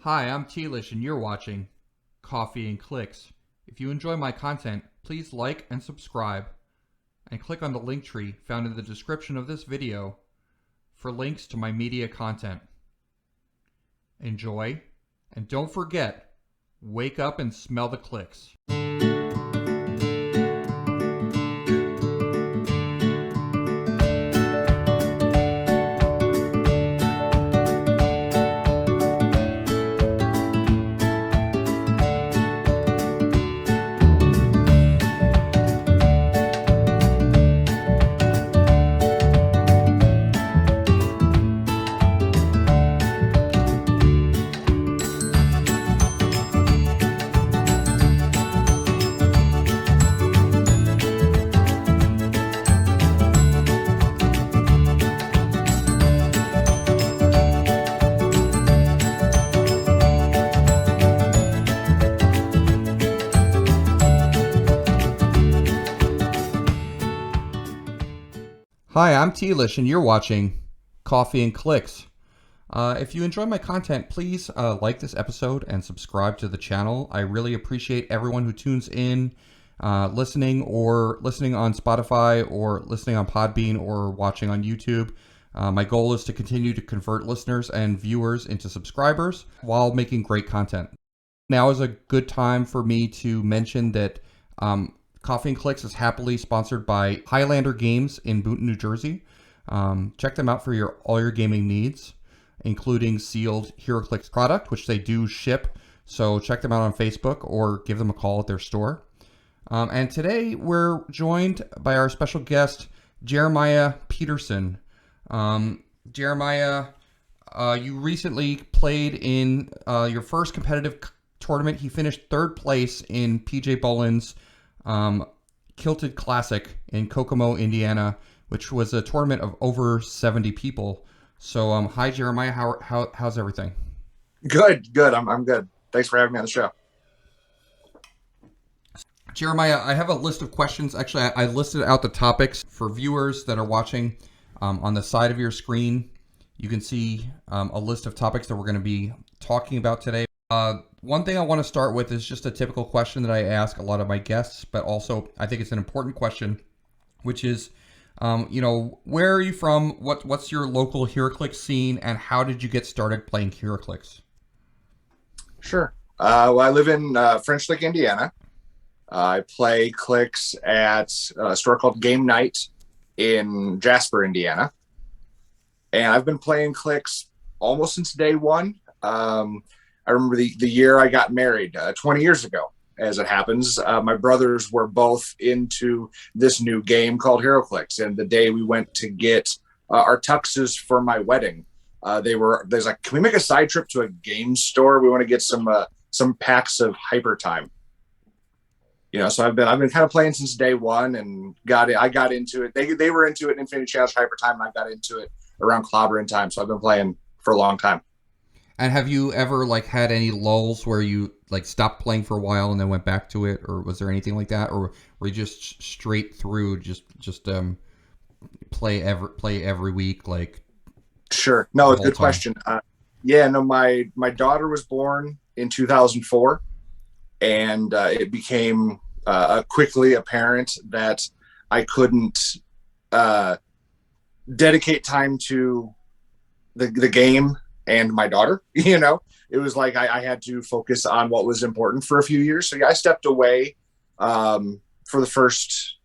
Hi, I'm Tealish and you're watching Coffee and Clix. If you enjoy my content, please like and subscribe and click on the link tree found in the description of this video for links to my media content. Enjoy, and don't forget, wake up and smell the Clix. Hi, I'm Tealish and you're watching Coffee and Clix. If you enjoy my content, please like this episode and subscribe to the channel. I really appreciate everyone who tunes in, listening on Spotify or listening on Podbean or watching on YouTube. My goal is to continue to convert listeners and viewers into subscribers while making great content. Now is a good time for me to mention that Coffee and Clix is happily sponsored by Highlander Games in Boonton, New Jersey. Check them out for all your gaming needs, including sealed Heroclix product, which they do ship. So check them out on Facebook or give them a call at their store. And today we're joined by our special guest, Jeremiah Peterson. Jeremiah, you recently played in your first competitive tournament. He finished third place in PJ Bolin's Kilted Classic in Kokomo, Indiana, which was a tournament of over 70 people. So, hi Jeremiah, how's everything? Good. I'm good. Thanks for having me on the show. Jeremiah, I have a list of questions. Actually, I listed out the topics for viewers that are watching. On the side of your screen, you can see a list of topics that we're going to be talking about today. One thing I want to start with is just a typical question that I ask a lot of my guests, but also I think it's an important question, which is, where are you from? What's your local Heroclix scene, and how did you get started playing Heroclix? Sure. Well, I live in French Lick, Indiana. I play Clix at a store called Game Night in Jasper, Indiana. And I've been playing Clix almost since day one. I remember the year I got married 20 years ago, as it happens. My brothers were both into this new game called Heroclix. And the day we went to get our tuxes for my wedding, there's like, can we make a side trip to a game store? We want to get some packs of Hyper Time. So I've been kind of playing since day one and I got into it. They were into it in Infinity Challenge Hyper Time, and I got into it around Clobbering Time. So I've been playing for a long time. And have you ever had any lulls where you stopped playing for a while and then went back to it, or was there anything like that, or were you just straight through just play every week Sure. No, good question. My daughter was born in 2004, and it became quickly apparent that I couldn't dedicate time to the game and my daughter. It was like I had to focus on what was important for a few years. So I stepped away for the first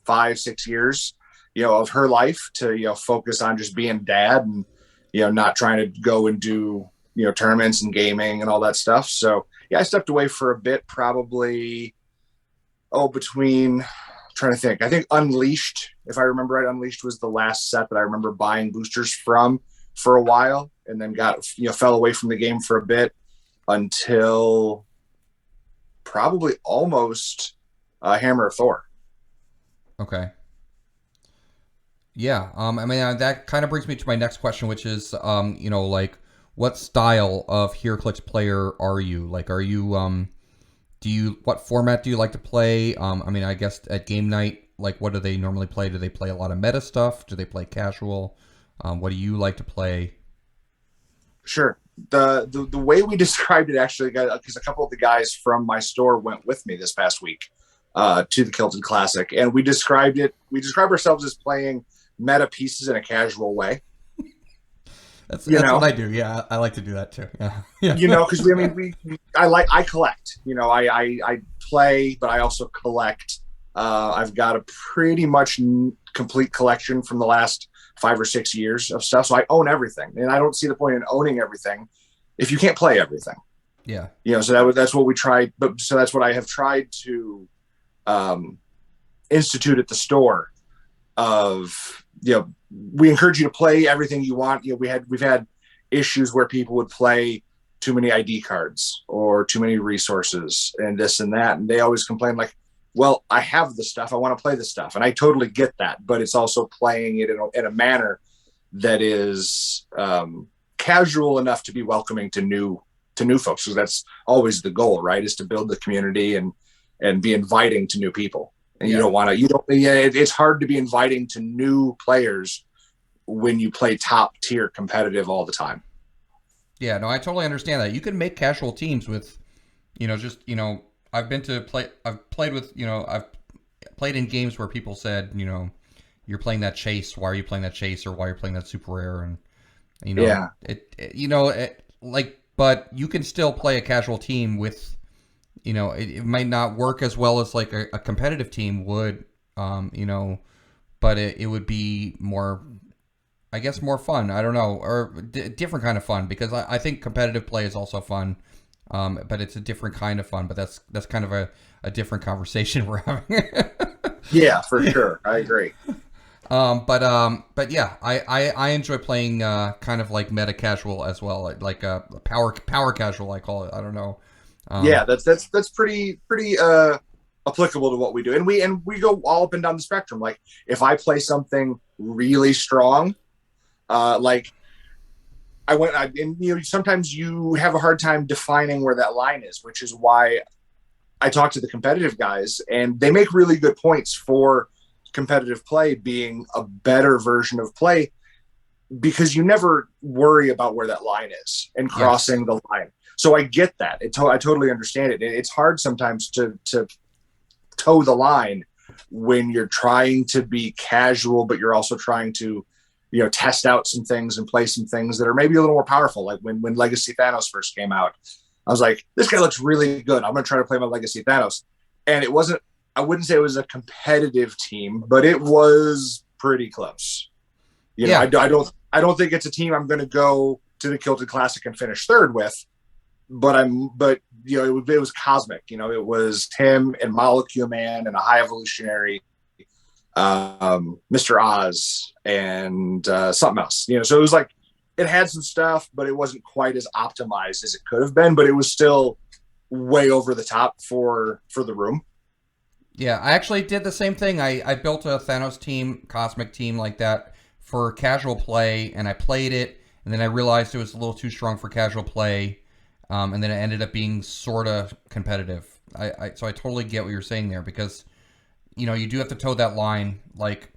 5-6 years, of her life to, focus on just being dad and, not trying to go and do, tournaments and gaming and all that stuff. So I stepped away for a bit, probably, trying to think. I think Unleashed, if I remember right, Unleashed was the last set that I remember buying boosters from for a while, and then fell away from the game for a bit until probably almost Hammer of Thor. Okay. Yeah. That kind of brings me to my next question, which is, what style of Heroclix player are you? Are you, what format do you like to play? I guess at game night, what do they normally play? Do they play a lot of meta stuff? Do they play casual? What do you like to play? Sure. the way we described it actually, because a couple of the guys from my store went with me this past week to the Kilted Classic, and we described ourselves as playing meta pieces in a casual way. That's what I do. Yeah, I like to do that too. Yeah, yeah. Because I collect. I play, but I also collect. I've got a pretty much complete collection from the last 5 or 6 years of stuff. So I own everything, and I don't see the point in owning everything if you can't play everything. Yeah. So that's what we tried. So that's what I have tried to institute at the store. We encourage you to play everything you want. We've had issues where people would play too many ID cards or too many resources and this and that, and they always complain like, well, I have the stuff, I want to play the stuff. And I totally get that, but it's also playing it in a manner that is casual enough to be welcoming to new folks. So that's always the goal, right? Is to build the community and be inviting to new people. And it's hard to be inviting to new players when you play top tier competitive all the time. Yeah, no, I totally understand that. You can make casual teams with, I've played in games where people said, you're playing that chase. Why are you playing that chase? Or why are you playing that super rare? And, but you can still play a casual team with, it might not work as well as like a competitive team would, but it would be more, I guess, more fun. I don't know, or different kind of fun, because I think competitive play is also fun. But it's a different kind of fun. But that's kind of a different conversation we're having. Yeah, for sure. I agree. But yeah, I enjoy playing kind of like meta casual as well, like power casual, I call it. I don't know. Yeah, that's pretty applicable to what we do, and we go all up and down the spectrum. Like if I play something really strong, sometimes you have a hard time defining where that line is, which is why I talk to the competitive guys, and they make really good points for competitive play being a better version of play, because you never worry about where that line is and crossing the line. So I get that. I totally understand it. It's hard sometimes to toe the line when you're trying to be casual, but you're also trying to test out some things and play some things that are maybe a little more powerful. Like when Legacy Thanos first came out, I was like, this guy looks really good. I'm going to try to play my Legacy Thanos. And I wouldn't say it was a competitive team, but it was pretty close. I don't think it's a team I'm going to go to the Kilted Classic and finish third with, but it was cosmic. It was him and Molecule Man and a High Evolutionary, Mr. Oz and something else. So it was like, it had some stuff, but it wasn't quite as optimized as it could have been, but it was still way over the top for the room. Yeah, I actually did the same thing. I built a Thanos team, cosmic team like that for casual play, and I played it, and then I realized it was a little too strong for casual play, and then it ended up being sort of competitive. So I totally get what you're saying there, because you do have to toe that line. Like,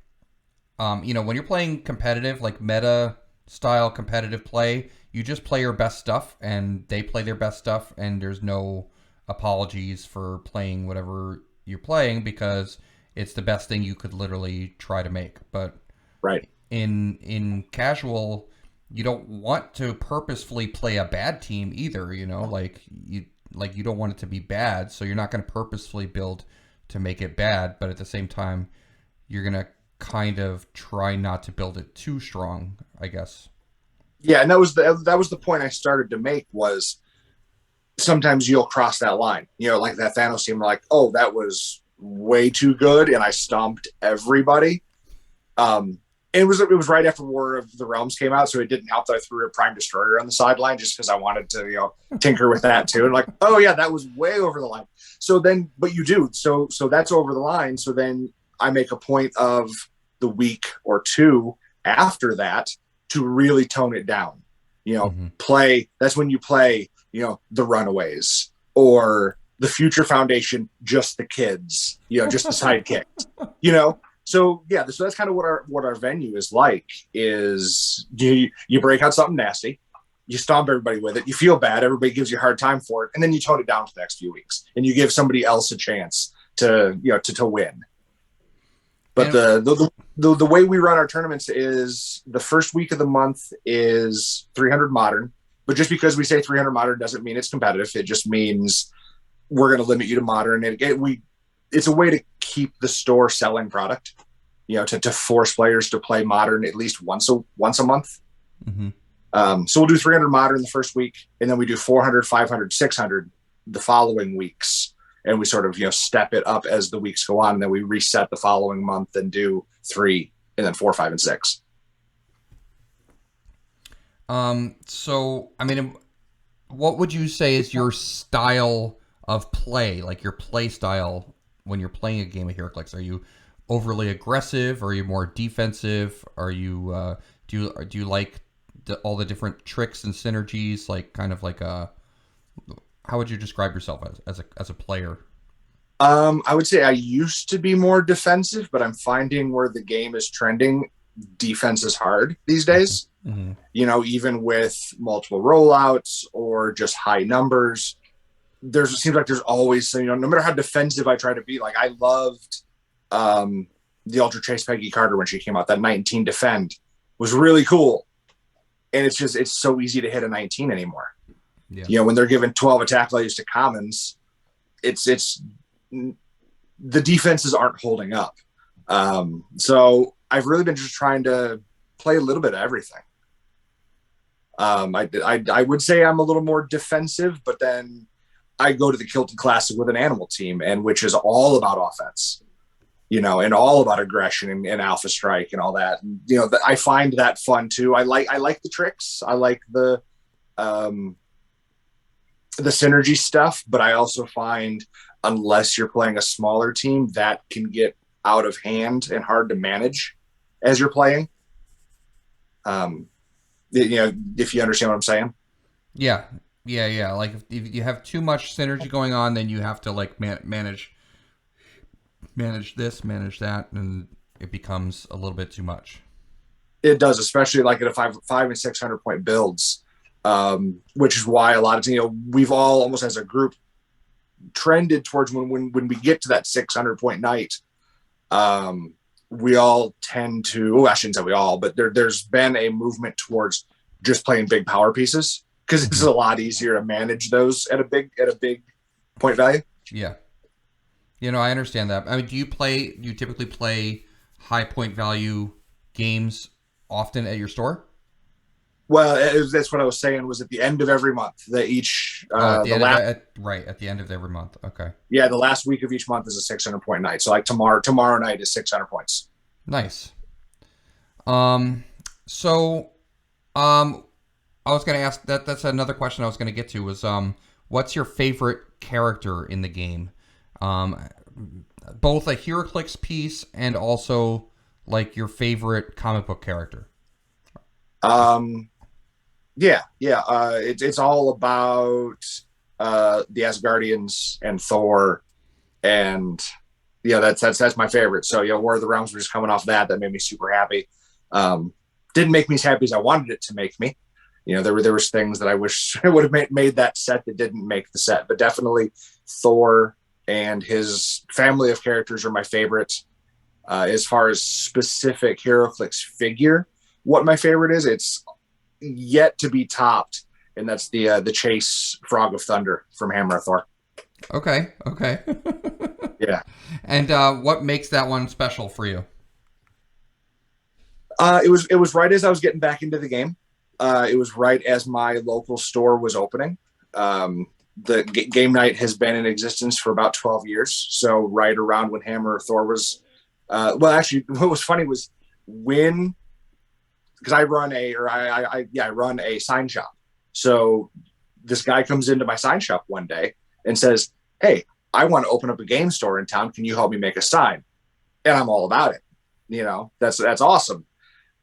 when you're playing competitive, like meta style competitive play, you just play your best stuff, and they play their best stuff, and there's no apologies for playing whatever you're playing, because it's the best thing you could literally try to make. But right in casual, you don't want to purposefully play a bad team either. You don't want it to be bad, so you're not going to purposefully build to make it bad. But at the same time, you're going to kind of try not to build it too strong, I guess. Yeah, and that was the point I started to make, was sometimes you'll cross that line, like that Thanos team, like, oh, that was way too good, and I stomped everybody. It was right after War of the Realms came out, so it didn't help that I threw a Prime Destroyer on the sideline just because I wanted to, tinker with that too. And like, oh yeah, that was way over the line. So then, but you do, so that's over the line. So then I make a point of the week or two after that to really tone it down. Play. That's when you play, the Runaways or the Future Foundation, just the kids, just the sidekicks, So yeah, so that's kind of what our venue is like. Is you break out something nasty, you stomp everybody with it, you feel bad, everybody gives you a hard time for it, and then you tone it down for the next few weeks, and you give somebody else a chance to to win. But the way we run our tournaments is the first week of the month is 300 modern. But just because we say 300 modern doesn't mean it's competitive. It just means we're going to limit you to modern. And it's a way to keep the store selling product, to force players to play modern at least once a month. Mm-hmm. So we'll do 300 modern the first week, and then we do 400, 500, 600 the following weeks. And we sort of, step it up as the weeks go on. And then we reset the following month and do 3 and then 4, 5, and 6. So, I mean, what would you say is your style of play, like your play style when you're playing a game of Heroclix? Are you overly aggressive? Are you more defensive? Are you, do you like all the different tricks and synergies, like kind of like how would you describe yourself as a player? I would say I used to be more defensive, but I'm finding where the game is trending, defense is hard these days. Mm-hmm. Even with multiple rollouts or just high numbers, it seems like there's always, no matter how defensive I try to be, like I loved the Ultra Chase Peggy Carter when she came out. That 19 defend was really cool. And it's so easy to hit a 19 anymore. Yeah. When they're given 12 attack values to commons, it's the defenses aren't holding up. So I've really been just trying to play a little bit of everything. I would say I'm a little more defensive, but then I go to the Kilted Classic with an animal team, and which is all about offense, and all about aggression and alpha strike and all that. And, I find that fun too. I like the tricks. I like the synergy stuff, but I also find unless you're playing a smaller team, that can get out of hand and hard to manage as you're playing. If you understand what I'm saying. Yeah. Like if you have too much synergy going on, then you have to like manage this, manage that, and it becomes a little bit too much. It does, especially like at a 5 and 600 point builds. Which is why a lot of we've all almost as a group trended towards when we get to that 600 point night, we all tend to, I shouldn't say we all, but there's been a movement towards just playing big power pieces because it's a lot easier to manage those at a big point value. Yeah. I understand that. I mean, do you typically play high point value games often at your store? Well, that's what I was saying. Was at the end of every month. At the end of every month. Okay. Yeah, the last week of each month is a 600 point night. So like tomorrow night is 600 points. Nice. So, I was going to ask that. That's another question I was going to get to was, what's your favorite character in the game? Both a Heroclix piece and also like your favorite comic book character. It's all about the Asgardians and Thor, and that's my favorite. So War of the Realms was just coming off that made me super happy. Didn't make me as happy as I wanted it to make me. There was things that I wish I would have made that set that didn't make the set, but definitely Thor and his family of characters are my favorite. As far as specific Heroclix figure, what my favorite is, it's yet to be topped, and that's the Chase Frog of Thunder from Hammer of Thor. Okay. Yeah. And what makes that one special for you? It was right as I was getting back into the game. It was right as my local store was opening. The game night has been in existence for about 12 years. So right around when Hammer of Thor was, actually, what was funny was when, because I run a sign shop. So this guy comes into my sign shop one day and says, "Hey, I want to open up a game store in town. Can you help me make a sign?" And I'm all about it. That's awesome.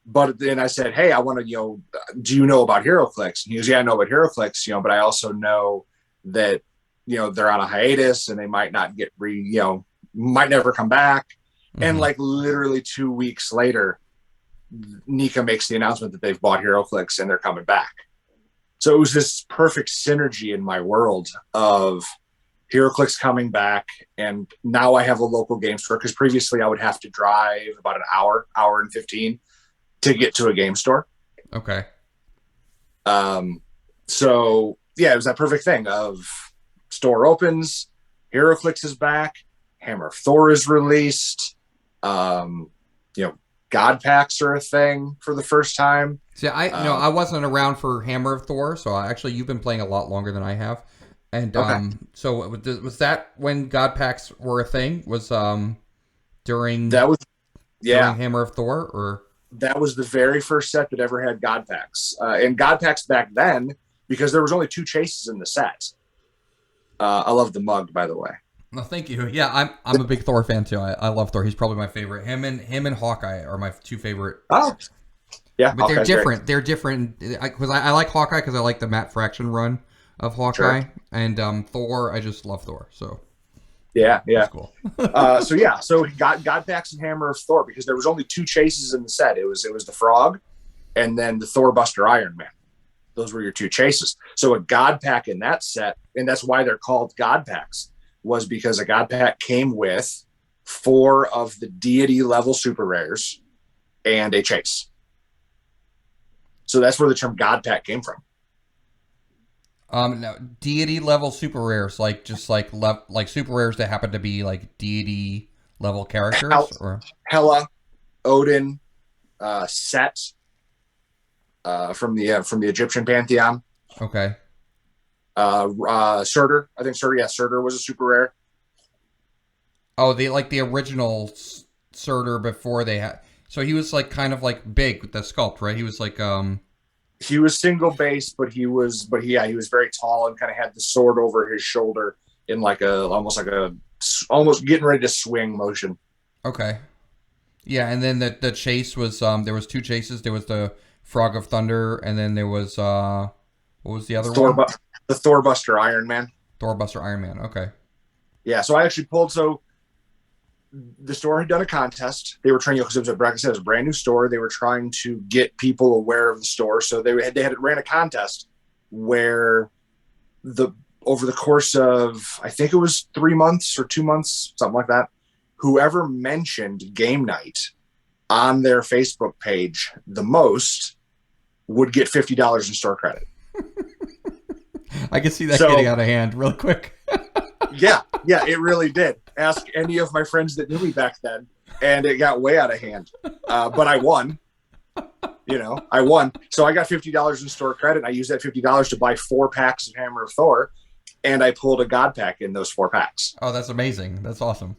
But then I said, "Hey, I want to, do you know about Heroclix?" And he goes, "Yeah, I know about Heroclix, but I also know that, they're on a hiatus and they might not get might never come back." Mm-hmm. And like literally 2 weeks later, Nika makes the announcement that they've bought Heroclix and they're coming back. So it was this perfect synergy in my world of Heroclix coming back, and now I have a local game store, because previously I would have to drive about an hour and 15 to get to a game store. Okay. So yeah, it was that perfect thing of store opens, Heroclix is back, Hammer of Thor is released, you know, God packs are a thing for the first time. See, I wasn't around for Hammer of Thor, so actually you've been playing a lot longer than I have. And Okay. so was that when God packs were a thing? Was during That was during yeah, Hammer of Thor, or that was the very first set that ever had God packs. And God packs back then, because there was only 2 chases in the set. I love the mug, by the way. no? Thank you. Yeah, I'm a big Thor fan too. I love Thor. He's probably my favorite. Him and Hawkeye are my 2 favorite. Oh, yeah, But they're Hawkeye's great. different. They're different because I like Hawkeye because I like the Matt Fraction run of Sure. Hawkeye, and Thor. I just love Thor. So Yeah, yeah. that's cool. So he got God packs and Hammer of Thor, because there was only 2 chases in the set. It was the Frog, and then the Thor Buster Iron Man. Those were your 2 chases. So a God pack in that set, and that's why they're called God packs, was because a God pack came with 4 of the deity level super rares and a chase. So that's where the term God pack came from. Now, deity level super rares, like just like super rares that happen to be like deity level characters, or Hela, Odin, Set, from the Egyptian pantheon. okay. Surtur, I think Surtur. Yeah, Surtur was a super rare. Oh, the original Surtur before they had. So he was like kind of like big with the sculpt, right? He was like He was single base, he was very tall and kind of had the sword over his shoulder in like almost getting ready to swing motion. okay. Yeah, and then the chase was there was 2 chases. There was the Frog of Thunder, and then there was what was the other Thor, one? the Thor Buster Iron Man. Thorbuster Iron Man. Okay. Yeah, so I actually pulled. So the store had done a contest. They were trying, because it was like I said, it was a brand new store. They were trying to get people aware of the store. So they had ran a contest where over the course of, I think it was 3 months or 2 months, something like that, whoever mentioned game night on their Facebook page the most would get $50 in store credit. I can see that getting out of hand real quick. Yeah, it really did. Ask any of my friends that knew me back then, and it got way out of hand. But I won. I won. So I got $50 in store credit. And I used that $50 to buy 4 packs of Hammer of Thor, and I pulled a God pack in those 4 packs. Oh, that's amazing. That's awesome.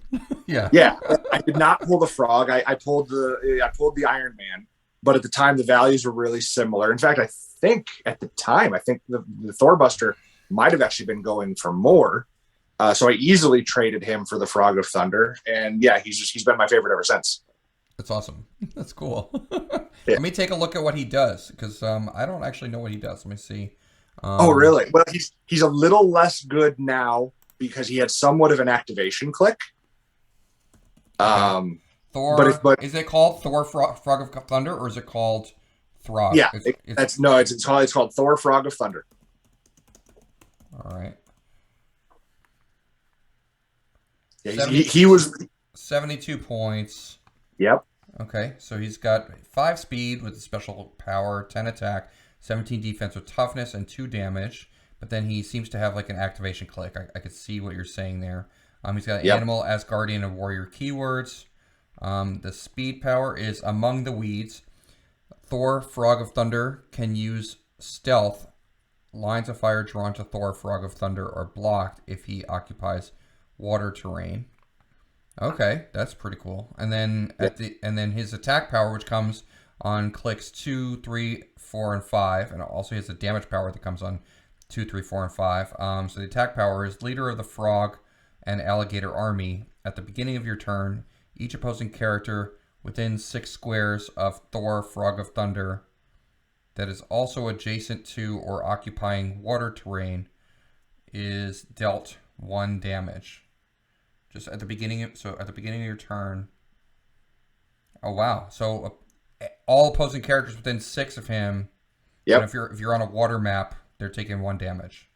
Yeah. Yeah, I did not pull the Frog. I pulled the Iron Man, but at the time the values were really similar. In fact, I think at the time, the Thor Buster might have actually been going for more. So I easily traded him for the Frog of Thunder, and yeah, he's been my favorite ever since. That's awesome. That's cool. Yeah. Let me take a look at what he does, because I don't actually know what he does. Let me see. Oh, really? Well, he's a little less good now because he had somewhat of an activation click. Okay. Thor. Is it called Thor Frog of Thunder, or is it called Throg? Yeah, it's called Thor Frog of Thunder. All right. Yeah, he was 72 points. Yep. Okay, so he's got 5 speed with a special power, 10 attack, 17 defense with toughness, and 2 damage. But then he seems to have like an activation click. I could see what you're saying there. He's got animal, Asgardian, and warrior keywords. The speed power is among the weeds. Thor, Frog of Thunder, can use stealth. Lines of fire drawn to Thor, Frog of Thunder are blocked if he occupies water terrain. Okay, that's pretty cool. And then his attack power, which comes on clicks 2, 3, 4, and 5, and also he has a damage power that comes on 2, 3, 4, and 5. So the attack power is leader of the frog and alligator army. At the beginning of your turn, each opposing character within 6 squares of Thor, Frog of Thunder, that is also adjacent to or occupying water terrain, is dealt 1 damage. Just at the beginning of your turn. Oh wow! So all opposing characters within 6 of him. Yep. And if you're on a water map, They're taking 1 damage.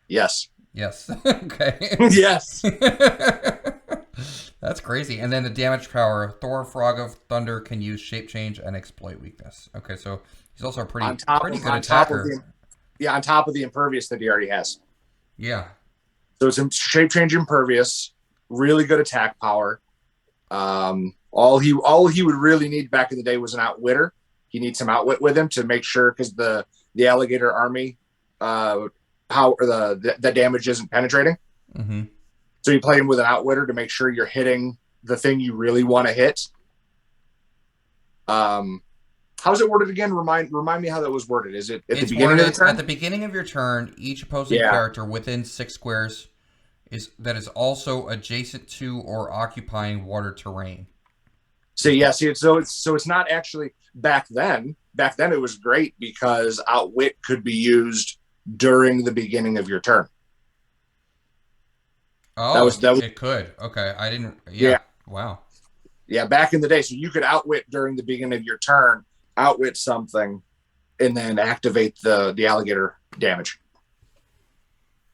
Yes. Yes. Okay. Yes. That's crazy. And then the damage power, Thor, Frog of Thunder can use shape change and exploit weakness. Okay, so he's also a pretty good attacker. On top of the impervious that he already has. Yeah. So it's shape change impervious, really good attack power. All he would really need back in the day was an outwitter. He needs some outwit with him to make sure, because the alligator army, the damage isn't penetrating. Mm-hmm. So you play him with an outwitter to make sure you're hitting the thing you really want to hit. How's it worded again? Remind me how that was worded. Is it at the beginning of the turn? At the beginning of your turn, each opposing character within 6 squares is also adjacent to or occupying water terrain. So it's not actually back then. Back then it was great because outwit could be used during the beginning of your turn. Oh, it could. Okay, I didn't. Yeah. Wow. Yeah, back in the day, so you could outwit during the beginning of your turn, outwit something, and then activate the alligator damage.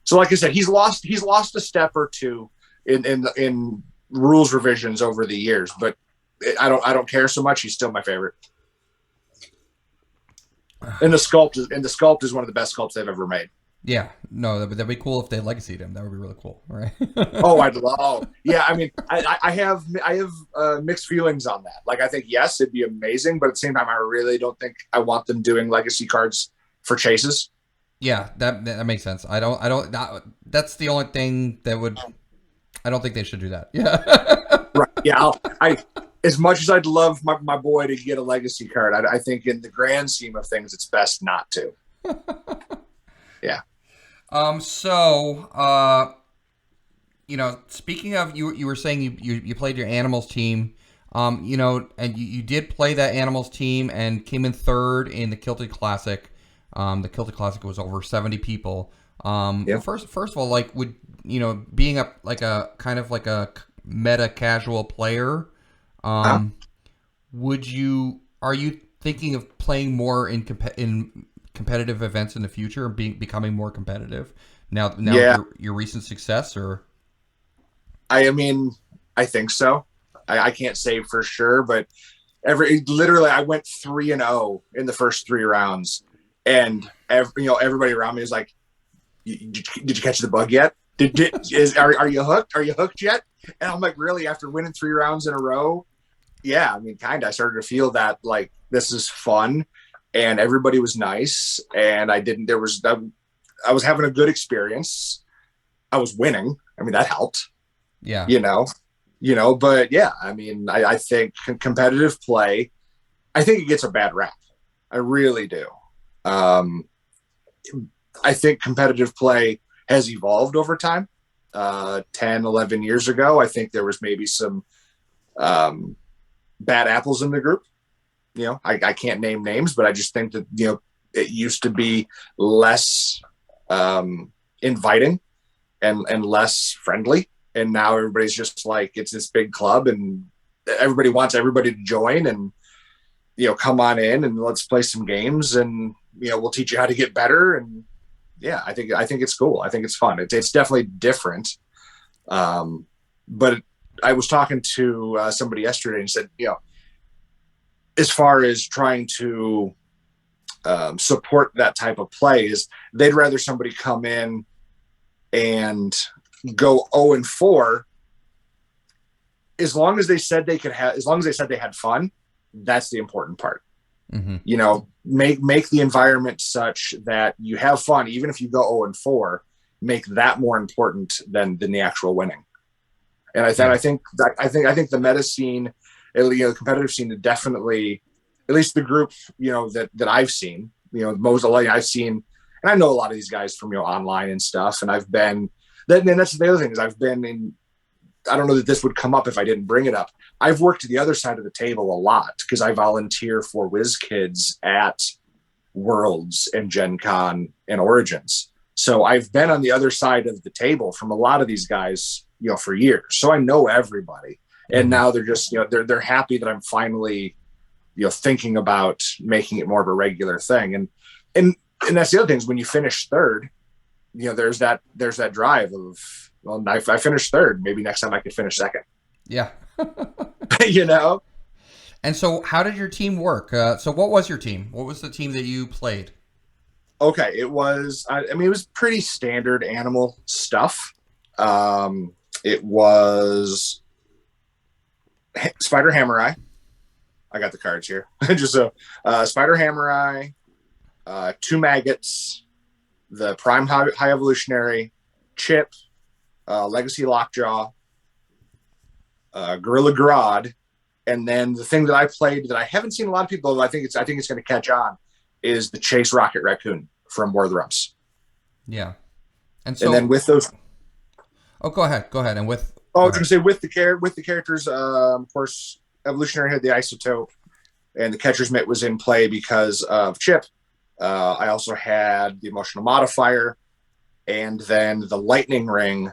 So, like I said, he's lost a step or two in rules revisions over the years, but I don't care so much. He's still my favorite. And the sculpt is one of the best sculpts they've ever made. Yeah, no, that'd be cool if they legacied him. That would be really cool, right? Yeah. I mean, I have mixed feelings on that. Like, I think yes, it'd be amazing, but at the same time, I really don't think I want them doing legacy cards for chases. Yeah, that makes sense. That's the only thing that would. I don't think they should do that. Yeah. Right. Yeah. As much as I'd love my boy to get a legacy card, I think in the grand scheme of things, it's best not to. Yeah. Speaking of, you were saying you played your animals team, and you did play that animals team and came in 3rd in the Kilted Classic. The Kilted Classic was over 70 people. First of all, like, being a kind of like a meta casual player, are you thinking of playing more in competitive events in the future and becoming more competitive now your recent success? Or I mean, I think so. I can't say for sure, but literally I went 3-0 in the first 3 rounds, and everybody around me was like, did you catch the bug yet? Are you hooked? Are you hooked yet? And I'm like, really? After winning 3 rounds in a row? Yeah, I mean, kind of. I started to feel that, like, this is fun. And everybody was nice, and I was having a good experience. I was winning. I mean, that helped. Yeah. But yeah, I mean, I think competitive play, I think it gets a bad rap. I really do. I think competitive play has evolved over time. 10, 11 years ago, I think there was maybe some bad apples in the group. I can't name names, but I just think that, it used to be less inviting and less friendly. And now everybody's just like, it's this big club and everybody wants everybody to join and, come on in and let's play some games and, we'll teach you how to get better. And yeah, I think it's cool. I think it's fun. It's definitely different. But I was talking to somebody yesterday and said, as far as trying to support that type of play, is they'd rather somebody come in and go 0-4, as long as they said they had fun. That's the important part. Mm-hmm. Make the environment such that you have fun, even if you go 0-4. Make that more important than the actual winning. And I think the meta scene, the competitive scene, definitely, at least the group, that I've seen, most of I've seen, and I know a lot of these guys from, online and stuff. And I've been, and that's the other thing, is I've been in, I don't know that this would come up if I didn't bring it up. I've worked the other side of the table a lot because I volunteer for WizKids at Worlds and Gen Con and Origins. So I've been on the other side of the table from a lot of these guys, for years. So I know everybody. And now they're just, they're happy that I'm finally, thinking about making it more of a regular thing. And and that's the other thing is when you finish third, there's that drive of, well, I finished third. Maybe next time I could finish second. Yeah. And so how did your team work? So what was your team? What was the team that you played? Okay, it was. It was pretty standard animal stuff. It was Spider Hammer-Eye. I got the cards here. Just so Spider Hammer-Eye, 2 maggots, the Prime High Evolutionary, Chip, Legacy Lockjaw, Gorilla Grodd, and then the thing that I played that I haven't seen a lot of people, I think it's going to catch on, is the Chase Rocket Raccoon from War of the Realms. Yeah, and then with those. Oh, go ahead. And with. I was going to say with the characters, of course, Evolutionary had the Isotope, and the Catcher's Mitt was in play because of Chip. I also had the Emotional Modifier, and then the Lightning Ring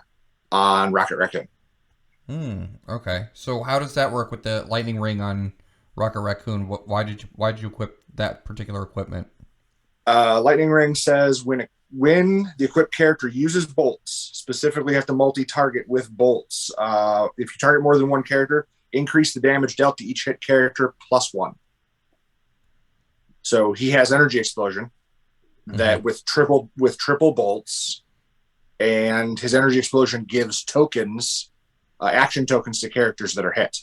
on Rocket Raccoon. Okay. So how does that work with the Lightning Ring on Rocket Raccoon? Why did you equip that particular equipment? Lightning Ring says when the equipped character uses bolts, specifically have to multi-target with bolts. If you target more than one character, increase the damage dealt to each hit character +1. So he has Energy Explosion that with triple bolts, and his Energy Explosion gives tokens, action tokens to characters that are hit.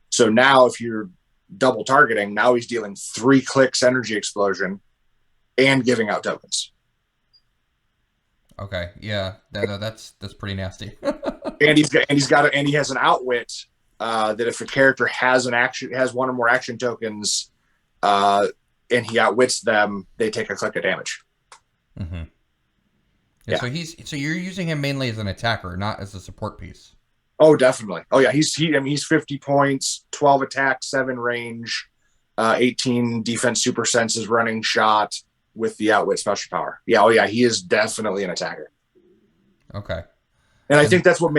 So now if you're double targeting, now he's dealing 3 Clix Energy Explosion and giving out tokens. Okay, yeah, that's pretty nasty. and he has an outwit that if a character has one or more action tokens, and he outwits them, they take a click of damage. Mm-hmm. Yeah. So you're using him mainly as an attacker, not as a support piece. Oh, definitely. Oh yeah, he's 50 points, 12 attack, 7 range, 18 defense, super senses, running shot with the outwit special power. Yeah, oh yeah, he is definitely an attacker. Okay. And I think that's what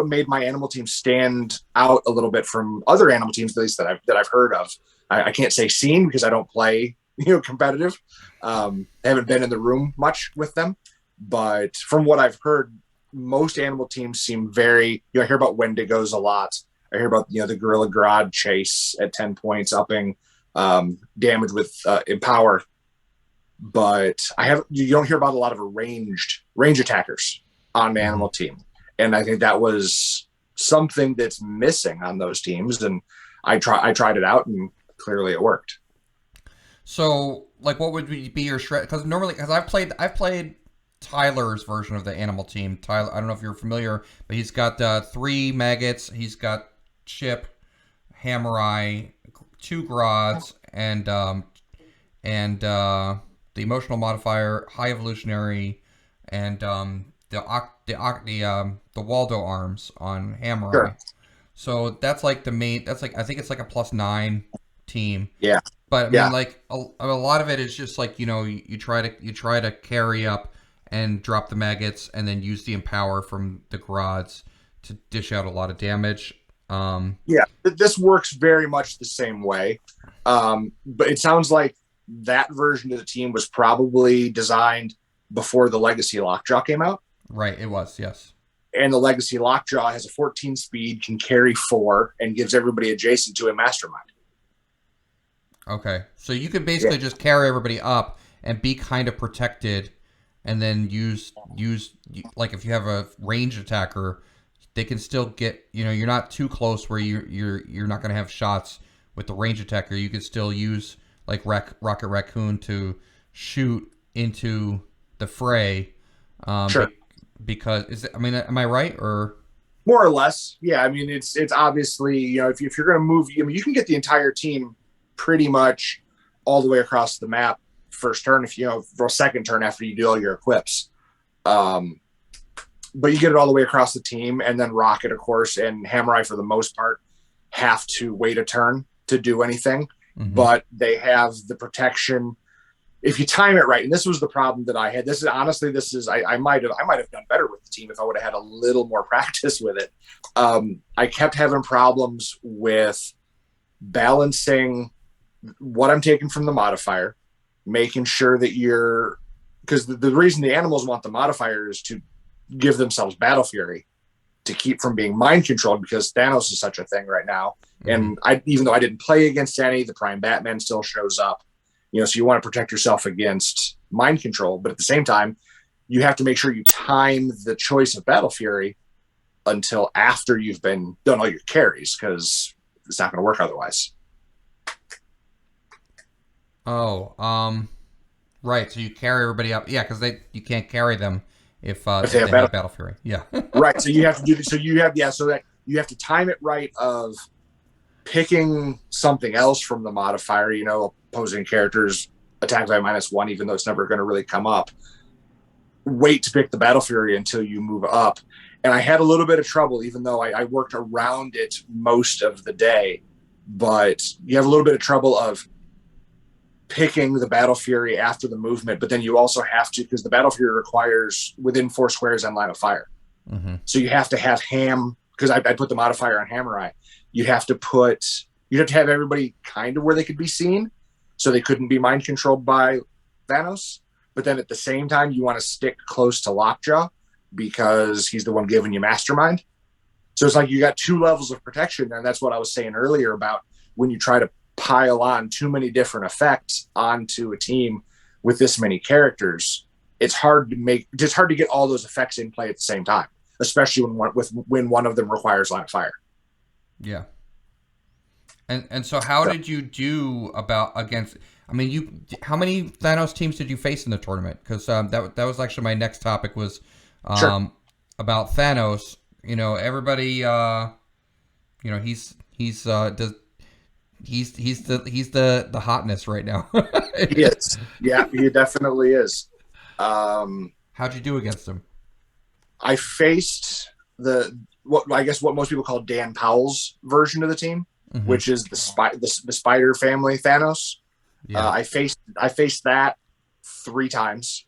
made my animal team stand out a little bit from other animal teams, at least that I've heard of. I can't say seen because I don't play competitive. I haven't been in the room much with them, but from what I've heard, most animal teams seem very. I hear about Wendigos a lot. I hear about the Gorilla Grodd chase at 10 points, upping damage with Empower. But you don't hear about a lot of range attackers on the animal team, and I think that was something that's missing on those teams. And I tried it out, and clearly it worked. So, like, what would be your shred? Because I've played Tyler's version of the animal team. Tyler, I don't know if you're familiar, but he's got 3 maggots. He's got Chip, Hammer-Eye, 2 Grods, and the Emotional Modifier, High Evolutionary, and the Waldo arms on Hammer-Eye. Sure. So that's like the main. That's like, I think it's like a +9 team. Yeah. But I mean, like a lot of it is just like you try to carry up and drop the maggots, and then use the Empower from the Grods to dish out a lot of damage. Yeah, this works very much the same way, but it sounds like that version of the team was probably designed before the Legacy Lockjaw came out. Right, it was, yes. And the Legacy Lockjaw has a 14 speed, can carry 4, and gives everybody adjacent to a Mastermind. Okay, so you could basically just carry everybody up and be kind of protected, and then use like if you have a ranged attacker, they can still get, you're not too close where you're not going to have shots with the ranged attacker. You could still use like Rocket Raccoon to shoot into the fray. Sure. Because am I right, or more or less? Yeah, I mean it's obviously if you're going to move, you can get the entire team pretty much all the way across the map first turn for a second turn after you do all your equips. But you get it all the way across the team, and then Rocket, of course, and Hammer-Eye for the most part have to wait a turn to do anything. Mm-hmm. But they have the protection if you time it right. And this was the problem that I had. I might have done better with the team if I would have had a little more practice with it. I kept having problems with balancing what I'm taking from the modifier making sure that because the reason the animals want the modifier is to give themselves battle fury to keep from being mind controlled, because Thanos is such a thing right now. Mm-hmm. And even though I didn't play against any, the Prime Batman still shows up, so you want to protect yourself against mind control. But at the same time, you have to make sure you time the choice of battle fury until after you've done all your carries, because it's not going to work otherwise. Oh, right. So you carry everybody up. Yeah, because you can't carry them if they have battle fury. Yeah. Right. So you have to do. So you have so that you have to time it right of picking something else from the modifier. Opposing characters attack by -1, even though it's never going to really come up. Wait to pick the battle fury until you move up. And I had a little bit of trouble, even though I worked around it most of the day. But you have a little bit of trouble of picking the battle fury after the movement, but then you also have to, because the battle fury requires within 4 squares and line of fire. Mm-hmm. So you have to have because I put the modifier on Hammer Eye. You'd have to have everybody kind of where they could be seen, so they couldn't be mind controlled by Thanos. But then at the same time, you want to stick close to Lockjaw because he's the one giving you Mastermind. So it's like you got 2 levels of protection, and that's what I was saying earlier about when you try to pile on too many different effects onto a team with this many characters. It's hard to get all those effects in play at the same time, especially when one of them requires line of fire. Yeah. And so how did you do against? I mean, how many Thanos teams did you face in the tournament? Because that was actually my next topic was sure. About Thanos. Everybody. He's the hotness right now. He is. Yeah, he definitely is. How'd you do against him? I faced what most people call Dan Powell's version of the team, mm-hmm. which is the Spider Family Thanos. Yeah. I faced that 3 times,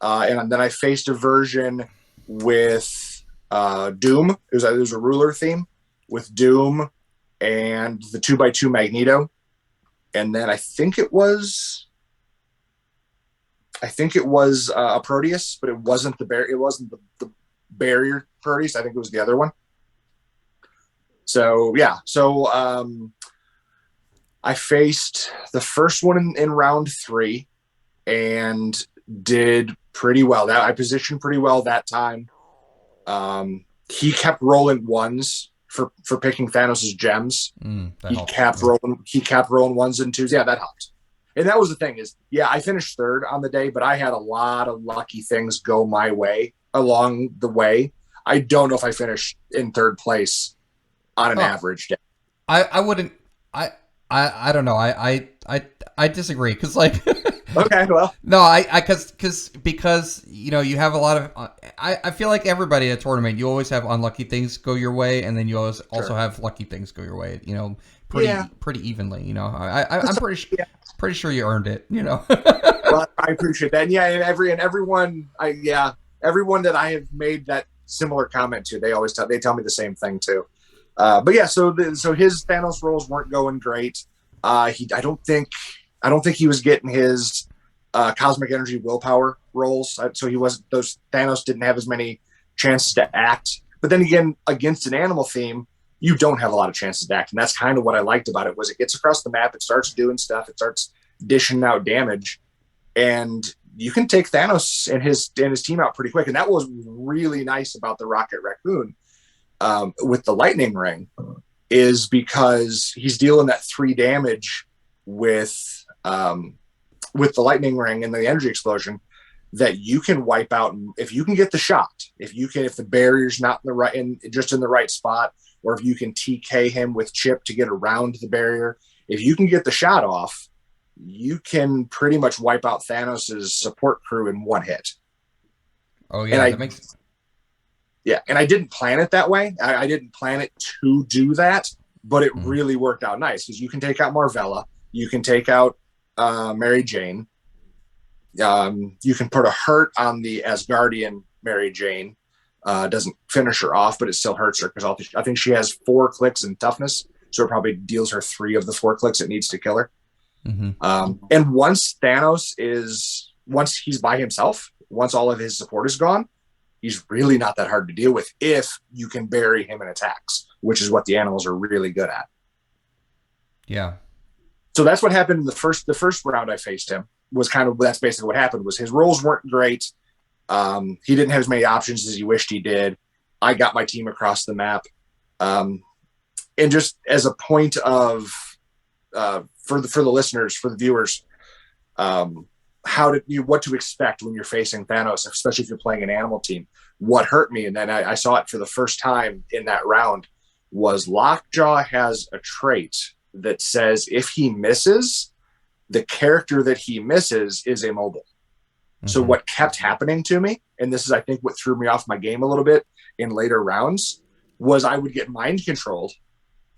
and then I faced a version with Doom. It was a ruler theme with Doom and the 2x2 Magneto, and then I think it was a Proteus, but it wasn't the barrier Proteus. I think it was the other one. So yeah, I faced the first one in round 3 and did pretty well. I positioned pretty well that time. He kept rolling 1s for picking Thanos' gems. He kept rolling 1s and 2s. Yeah, that helped. And that was the thing is, yeah, I finished 3rd on the day, but I had a lot of lucky things go my way along the way. I don't know if I finished in 3rd place on an average day. I wouldn't. I don't know. I disagree because like. Okay, well. No, because you have a lot of. I feel like everybody at a tournament, you always have unlucky things go your way, and then you always also have lucky things go your way. Pretty evenly. I'm pretty sure you earned it. Well, I appreciate that. And yeah, and everyone that I have made that similar comment to, they always tell me the same thing too. But yeah, so his Thanos rolls weren't going great. I don't think he was getting his cosmic energy willpower rolls. So those Thanos didn't have as many chances to act. But then again, against an animal theme, you don't have a lot of chances to act. And that's kind of what I liked about it was it gets across the map, it starts doing stuff, it starts dishing out damage, and you can take Thanos and his team out pretty quick. And that was really nice about the Rocket Raccoon with the lightning ring, is because he's dealing that 3 damage with the lightning ring and the energy explosion that you can wipe out. And if you can get the shot, if the barrier's not just in the right spot, or if you can TK him with Chip to get around the barrier, if you can get the shot off, you can pretty much wipe out Thanos' support crew in 1 hit. Oh yeah, that makes sense. Yeah, and I didn't plan it that way. I didn't plan it to do that, but it really worked out nice because you can take out Marvella, you can take out Mary Jane, you can put a hurt on the Asgardian Mary Jane. Doesn't finish her off, but it still hurts her because I think she has 4 clicks in toughness, so it probably deals her 3 of the 4 clicks it needs to kill her. And once he's by himself, once all of his support is gone, he's really not that hard to deal with if you can bury him in attacks, which is what the animals are really good at. Yeah. So that's what happened in the first round I faced him. That's basically what happened. Was his rolls weren't great. He didn't have as many options as he wished he did. I got my team across the map. And just as a point of for the listeners, for the viewers, what to expect when you're facing Thanos, especially if you're playing an animal team. What hurt me, and then I saw it for the first time in that round, was Lockjaw has a trait that says if he misses, the character that he misses is immobile. So what kept happening to me, and this is, I think, what threw me off my game a little bit in later rounds, was I would get mind controlled.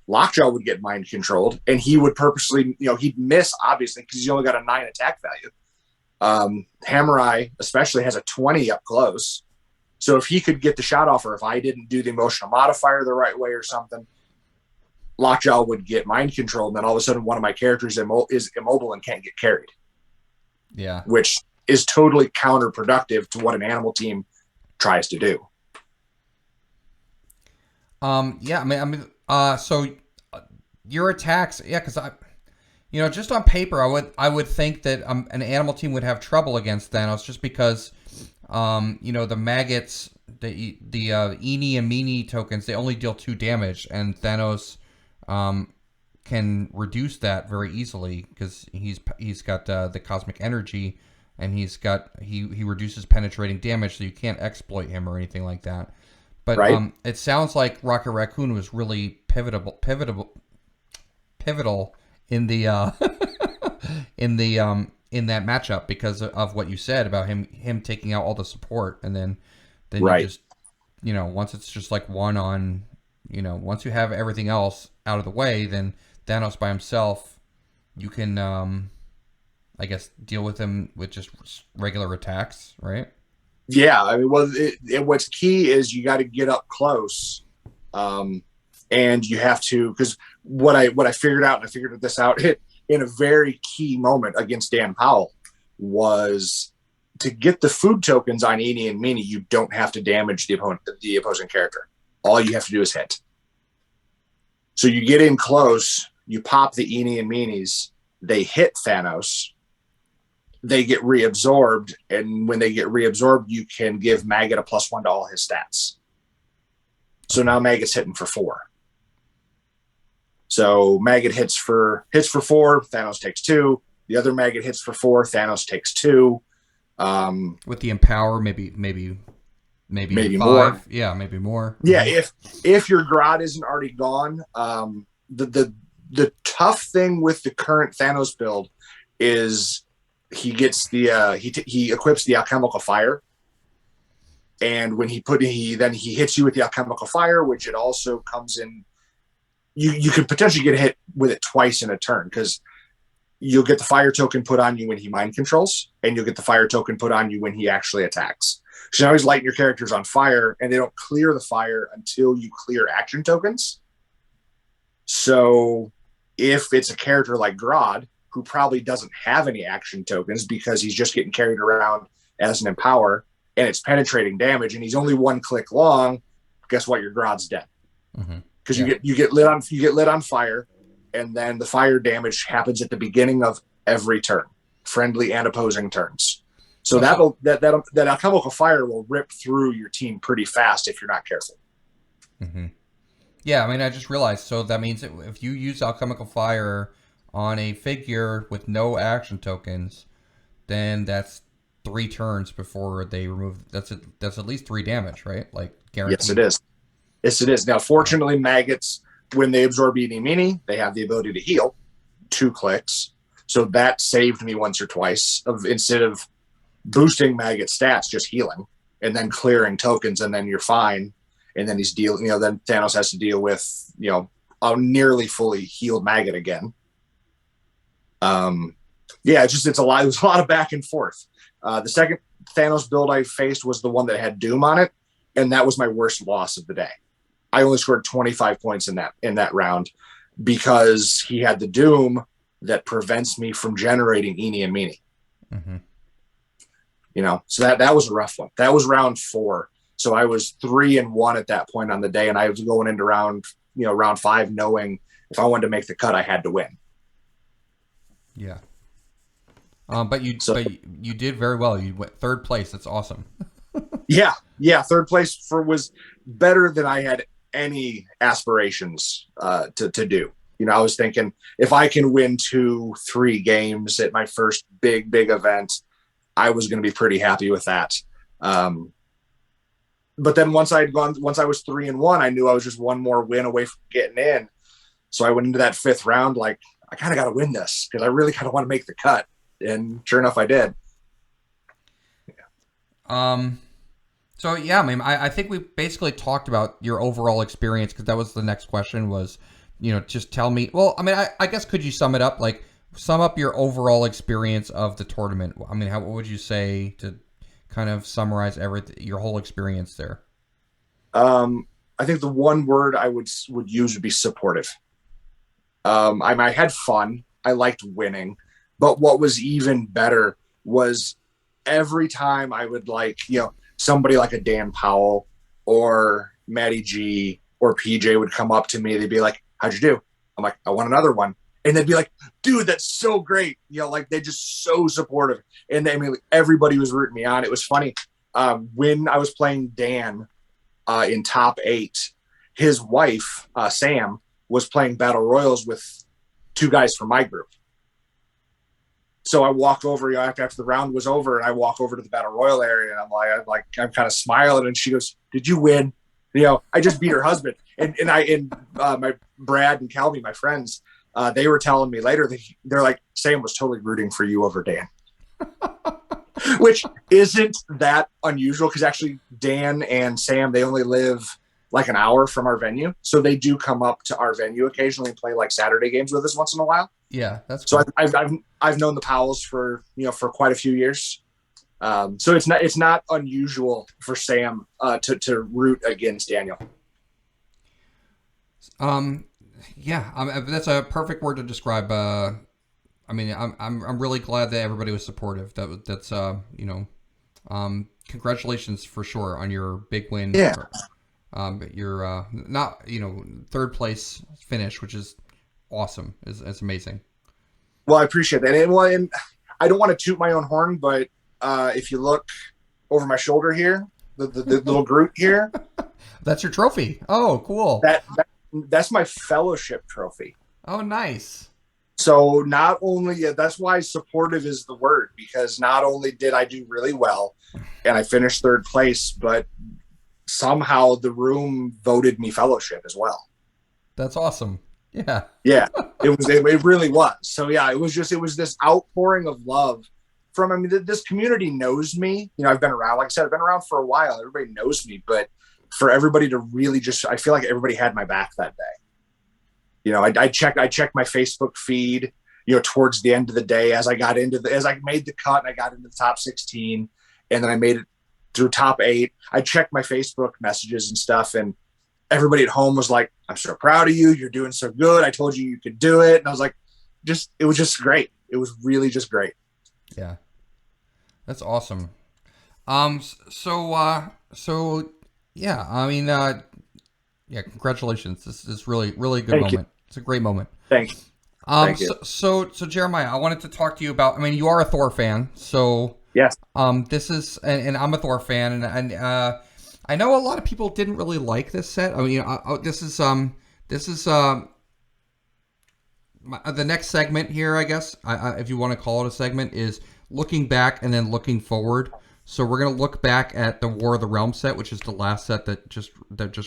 Lockjaw would get mind controlled, and he would purposely, he'd miss, obviously, because he's only got a 9 attack value. Hammer Eye especially has a 20 up close. So if he could get the shot off, or if I didn't do the emotional modifier the right way or something, Lockjaw would get mind control, and then all of a sudden one of my characters is immobile and can't get carried. Yeah. Which is totally counterproductive to what an animal team tries to do. So your attacks, because just on paper, I would think that an animal team would have trouble against Thanos, just because, the maggots, the Eenie and Meanie tokens, they only deal 2 damage, and Thanos can reduce that very easily because he's got the cosmic energy, and he reduces penetrating damage, so you can't exploit him or anything like that. But right. It sounds like Rocket Raccoon was really pivotal in the in that matchup because of what you said about him taking out all the support, and then right. you just once it's just like one on, once you have everything else out of the way, then Thanos by himself, you can I guess deal with him with just regular attacks, right? Yeah, I mean, well, what's key is you got to get up close, and you have to, because what I figured out, and I figured this out in a very key moment against Dan Powell, was to get the food tokens on Eenie and Meanie. You don't have to damage the opposing character. All you have to do is hit. So you get in close, you pop the Eenie and Meanies, they hit Thanos. They get reabsorbed, and when they get reabsorbed, you can give Maggot a +1 to all his stats. So now Maggot's hitting for 4. So Maggot hits for 4, Thanos takes 2. The other Maggot hits for 4, Thanos takes 2. With the Empower, maybe 5. More. Yeah, maybe more. Yeah, if your Grodd isn't already gone, the tough thing with the current Thanos build is he gets he equips the alchemical fire, and when he hits you with the alchemical fire, which it also comes in, you could potentially get hit with it twice in a turn, because you'll get the fire token put on you when he mind controls, and you'll get the fire token put on you when he actually attacks. So now he's lighting your characters on fire, and they don't clear the fire until you clear action tokens. So if it's a character like Grodd, who probably doesn't have any action tokens because he's just getting carried around as an Empower, and it's penetrating damage, and he's only 1 click long, guess what? Your Grodd's dead. Because you get lit on fire, and then the fire damage happens at the beginning of every turn, friendly and opposing turns. So that alchemical fire will rip through your team pretty fast if you're not careful. Yeah, I mean, I just realized. So that means that if you use alchemical fire on a figure with no action tokens, then that's 3 turns before they remove. That's at least 3 damage, right? Like guaranteed. Yes, it is. Yes, it is. Now, fortunately, maggots, when they absorb Eenie Meanie, they have the ability to heal 2 clicks. So that saved me once or twice instead of boosting maggot stats, just healing and then clearing tokens, and then you're fine. And then then Thanos has to deal with, a nearly fully healed maggot again. It was a lot of back and forth. The second Thanos build I faced was the one that had Doom on it, and that was my worst loss of the day. I only scored 25 points in that round because he had the Doom that prevents me from generating eeny and meeny. Mm-hmm. You know, so that was a rough one. That was round 4. So I was 3-1 at that point on the day, and I was going into round 5, knowing if I wanted to make the cut, I had to win. Yeah. But you did very well. You went 3rd place. That's awesome. Yeah. 3rd place was better than I had any aspirations to do. You know, I was thinking if I can win 2-3 games at my first big event, I was going to be pretty happy with that. But then once I was 3-1, I knew I was just one more win away from getting in. So I went into that 5th round like, I kind of got to win this because I really kind of want to make the cut. And sure enough, I did. Yeah. So yeah, I mean, I think we basically talked about your overall experience, because that was the next question was, you know, just tell me. Well, I mean, I guess could you sum it up? Like, sum up your overall experience of the tournament. I mean, what would you say to kind of summarize your whole experience there? I think the one word I would use would be supportive. I had fun. I liked winning, but what was even better was every time I would, like, you know, somebody like a Dan Powell or Matty G or PJ would come up to me. They'd be like, "How'd you do?" I'm like, "I want another one." And they'd be like, "Dude, that's so great." You know, like, they're just so supportive. And I mean, everybody was rooting me on. It was funny. When I was playing Dan in top 8, his wife, Sam, was playing Battle Royals with 2 guys from my group. So I walked over, you know, after the round was over, and I walk over to the Battle Royal area, and I'm kind of smiling, and she goes, "Did you win?" You know, I just beat her husband. And my Brad and Calby, my friends, they were telling me later that they're like, Sam was totally rooting for you over Dan. Which isn't that unusual, because actually Dan and Sam, they only live like an hour from our venue. So they do come up to our venue occasionally and play like Saturday games with us once in a while. Yeah, that's cool. So I've known the Powells for quite a few years. So it's not unusual for Sam to root against Daniel. Yeah, that's a perfect word to describe. I mean, I'm really glad that everybody was supportive. That's congratulations for sure on your big win. Yeah. Your not 3rd place finish, which is awesome. It's amazing. Well, I appreciate that. And I don't want to toot my own horn, but if you look over my shoulder here, the little group here, that's your trophy. Oh, cool. That's my fellowship trophy. Oh, nice. So not only, that's why supportive is the word, because not only did I do really well and I finished 3rd place, but somehow the room voted me fellowship as well. That's awesome. Yeah. Yeah, it really was. So yeah, it was this outpouring of love from, I mean, this community knows me. You know, I've been around, like I said, I've been around for a while. Everybody knows me, but for everybody to really I feel like everybody had my back that day. You know, I checked my Facebook feed, you know, towards the end of the day as I made the cut and I got into the top 16, and then I made it through top 8. I checked my Facebook messages and stuff, and everybody at home was like, "I'm so proud of you. You're doing so good. I told you could do it." And I was like, it was just great. It was really just great. Yeah. That's awesome. So yeah, I mean, yeah, congratulations. This is really, really good moment. You. It's a great moment. Thank you. Thank you. So Jeremiah, I wanted to talk to you about, I mean, you are a Thor fan, so yes. This is, and I'm a Thor fan, and I know a lot of people didn't really like this set. I mean, this is the next segment here, I guess, if you want to call it a segment, is looking back and then looking forward. So we're gonna look back at the War of the Realms set, which is the last set that just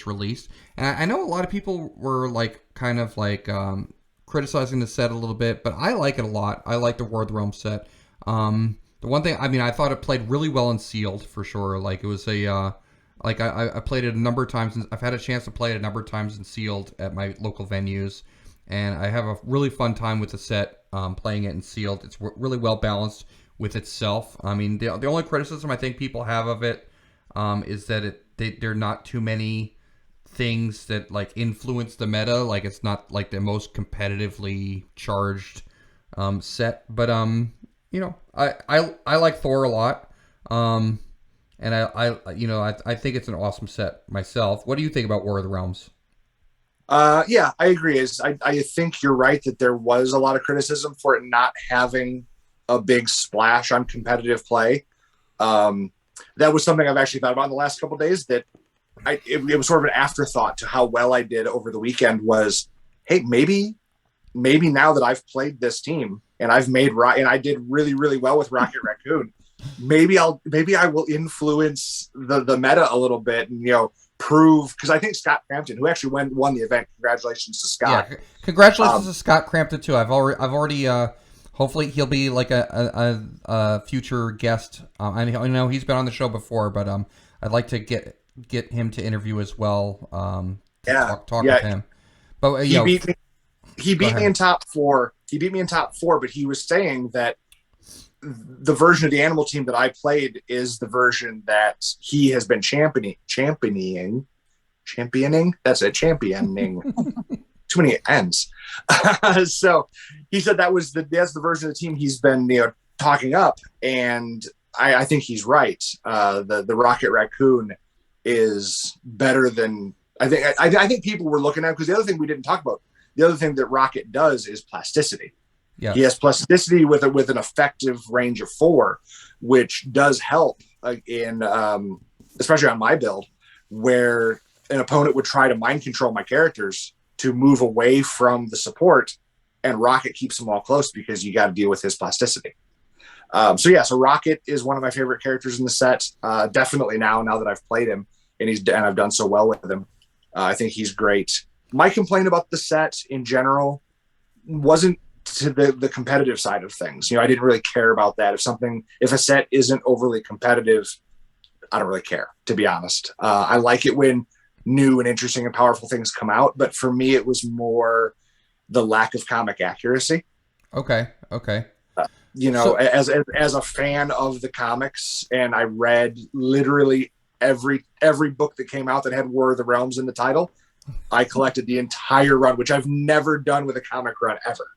released. And I know a lot of people were like kind of like criticizing the set a little bit, but I like it a lot. I like the War of the Realms set. The one thing, I mean, I thought it played really well in sealed for sure. Like it was I played it a number of times. I've had a chance to play it a number of times in sealed at my local venues, and I have a really fun time with the set playing it in sealed. It's really well balanced with itself. I mean, the only criticism I think people have of it is that there are not too many things that like influence the meta. Like it's not like the most competitively charged set. But I like Thor a lot. And I think it's an awesome set myself. What do you think about War of the Realms? Yeah, I agree. I think you're right that there was a lot of criticism for it not having a big splash on competitive play. That was something I've actually thought about in the last couple of days. That it was sort of an afterthought to how well I did over the weekend. Was, hey, maybe now that I've played this team and I've made and I did really really well with Rocket Raccoon, maybe I will influence the meta a little bit and prove, because I think Scott Cramton, who actually won the event, congratulations to Scott. Yeah, congratulations to Scott Cramton too. I've already hopefully he'll be like a future guest. I know he's been on the show before, but I'd like to get him to interview as well. Talk with him. But he beat me. He beat me in top 4. He beat me in top 4, but he was saying that the version of the animal team that I played is the version that he has been championing. That's it. Championing. Too many N's. So he said that's the version of the team he's been talking up, and I think he's right. The Rocket Raccoon is better than I think. I think people were looking at, because the other thing we didn't talk about, the other thing that Rocket does is plasticity. Yeah. He has plasticity with an effective range of 4, which does help in especially on my build, where an opponent would try to mind control my characters to move away from the support, and Rocket keeps them all close because you got to deal with his plasticity. So Rocket is one of my favorite characters in the set. Definitely now that I've played him and I've done so well with him. I think he's great. My complaint about the set in general wasn't to the competitive side of things. I didn't really care about that. If a set isn't overly competitive, I don't really care, to be honest. I like it when new and interesting and powerful things come out, but for me, it was more the lack of comic accuracy. Okay. As a fan of the comics, and I read literally every book that came out that had War of the Realms in the title. I collected the entire run, which I've never done with a comic run ever.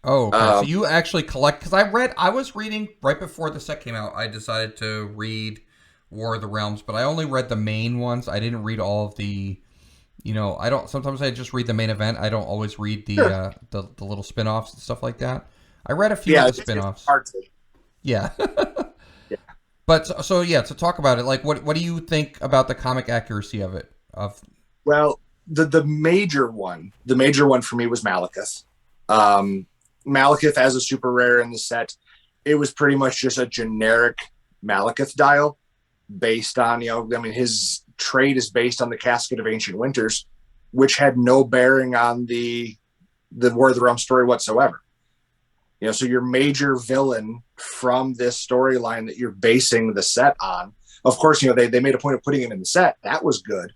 Oh, okay. So you actually collect, because I was reading right before the set came out. I decided to read War of the Realms, but I only read the main ones. I didn't read all of the, sometimes I just read the main event. I don't always read the little spin-offs and stuff like that. I read a few of the spin-offs. Yeah. Yeah. But to talk about it, like what do you think about the comic accuracy of it? Well, the major one for me was Malekith. Malekith as a super rare in the set, it was pretty much just a generic Malekith dial based on, his trade is based on the Casket of Ancient Winters, which had no bearing on the War of the Realms story whatsoever. So your major villain from this storyline that you're basing the set on, of course, they made a point of putting him in the set. That was good,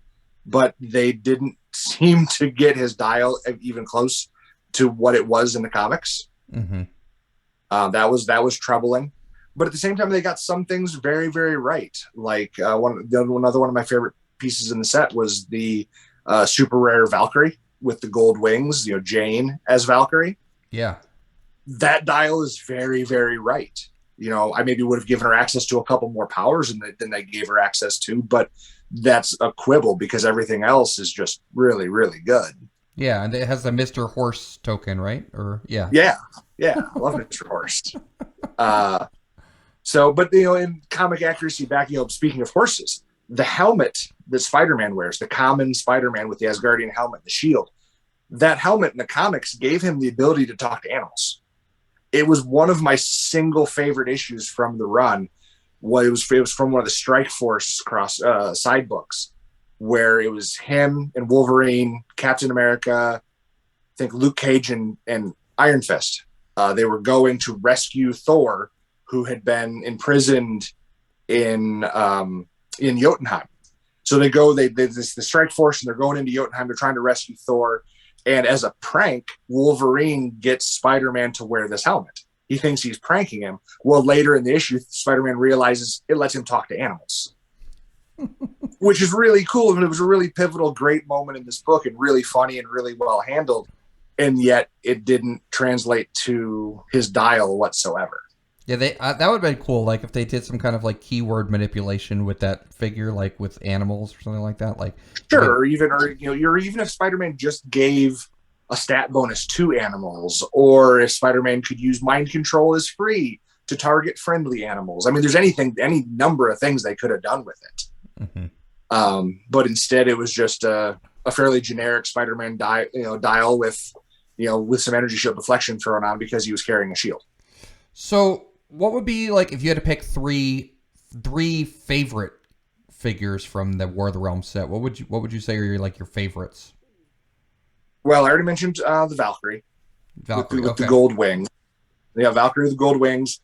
but they didn't seem to get his dial even close to what it was in the comics. Mm-hmm. That was troubling, but at the same time, they got some things very, very right. Like another one of my favorite pieces in the set was the super rare Valkyrie with the gold wings. Jane as Valkyrie. Yeah, that dial is very, very right. I maybe would have given her access to a couple more powers than they gave her access to, but that's a quibble because everything else is just really, really good. Yeah, and it has the Mr. Horse token, right? Or yeah. I love Mr. Horse. But in comic accuracy back, speaking of horses, the helmet that Spider-Man wears, the common Spider-Man with the Asgardian helmet, the shield, that helmet in the comics gave him the ability to talk to animals. It was one of my single favorite issues from the run. Well, it was from one of the Strike Force side books, where it was him and Wolverine, Captain America, I think Luke Cage and Iron Fist. They were going to rescue Thor, who had been imprisoned in Jotunheim. So the Strike Force, and they're going into Jotunheim. They're trying to rescue Thor. And as a prank, Wolverine gets Spider-Man to wear this helmet. He thinks he's pranking him. Well, later in the issue, Spider-Man realizes it lets him talk to animals, which is really cool. And it was a really pivotal, great moment in this book, and really funny and really well handled. and yet it didn't translate to his dial whatsoever. Yeah, they that would have been cool. Like if they did some kind of like keyword manipulation with that figure, like with animals or something like that. Like sure, or even if Spider-Man just gave a stat bonus to animals, or if Spider-Man could use mind control as free to target friendly animals. I mean, there's any number of things they could have done with it. But instead, it was just a fairly generic Spider-Man dial with some energy shield deflection thrown on because he was carrying a shield. So, what would be like if you had to pick three favorite figures from the War of the Realms set? What would you say are your favorites? Well, I already mentioned the Valkyrie. With the gold wings. Yeah, Valkyrie with the gold wings.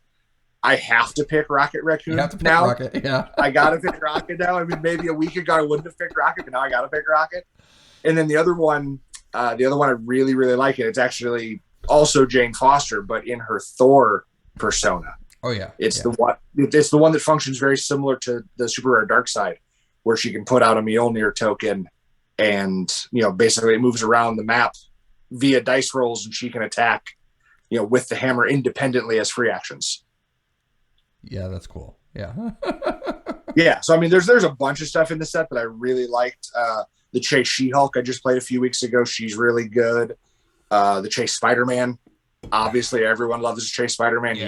I have to pick Rocket Raccoon. You have to pick now. Rocket, yeah. I gotta pick Rocket now. I mean, maybe a week ago I wouldn't have picked Rocket, but now I gotta pick Rocket. And then the other one I really, really like it. It's actually also Jane Foster, but in her Thor persona. Oh yeah, it's the one that functions very similar to the super rare Dark Side, where she can put out a Mjolnir token, and basically it moves around the map via dice rolls, and she can attack, with the hammer independently as free actions. Yeah, that's cool. Yeah. Yeah. So I mean, there's a bunch of stuff in the set that I really liked. The Chase She-Hulk I just played a few weeks ago. She's really good. The Chase Spider-Man. Obviously, everyone loves Chase Spider-Man. Yeah,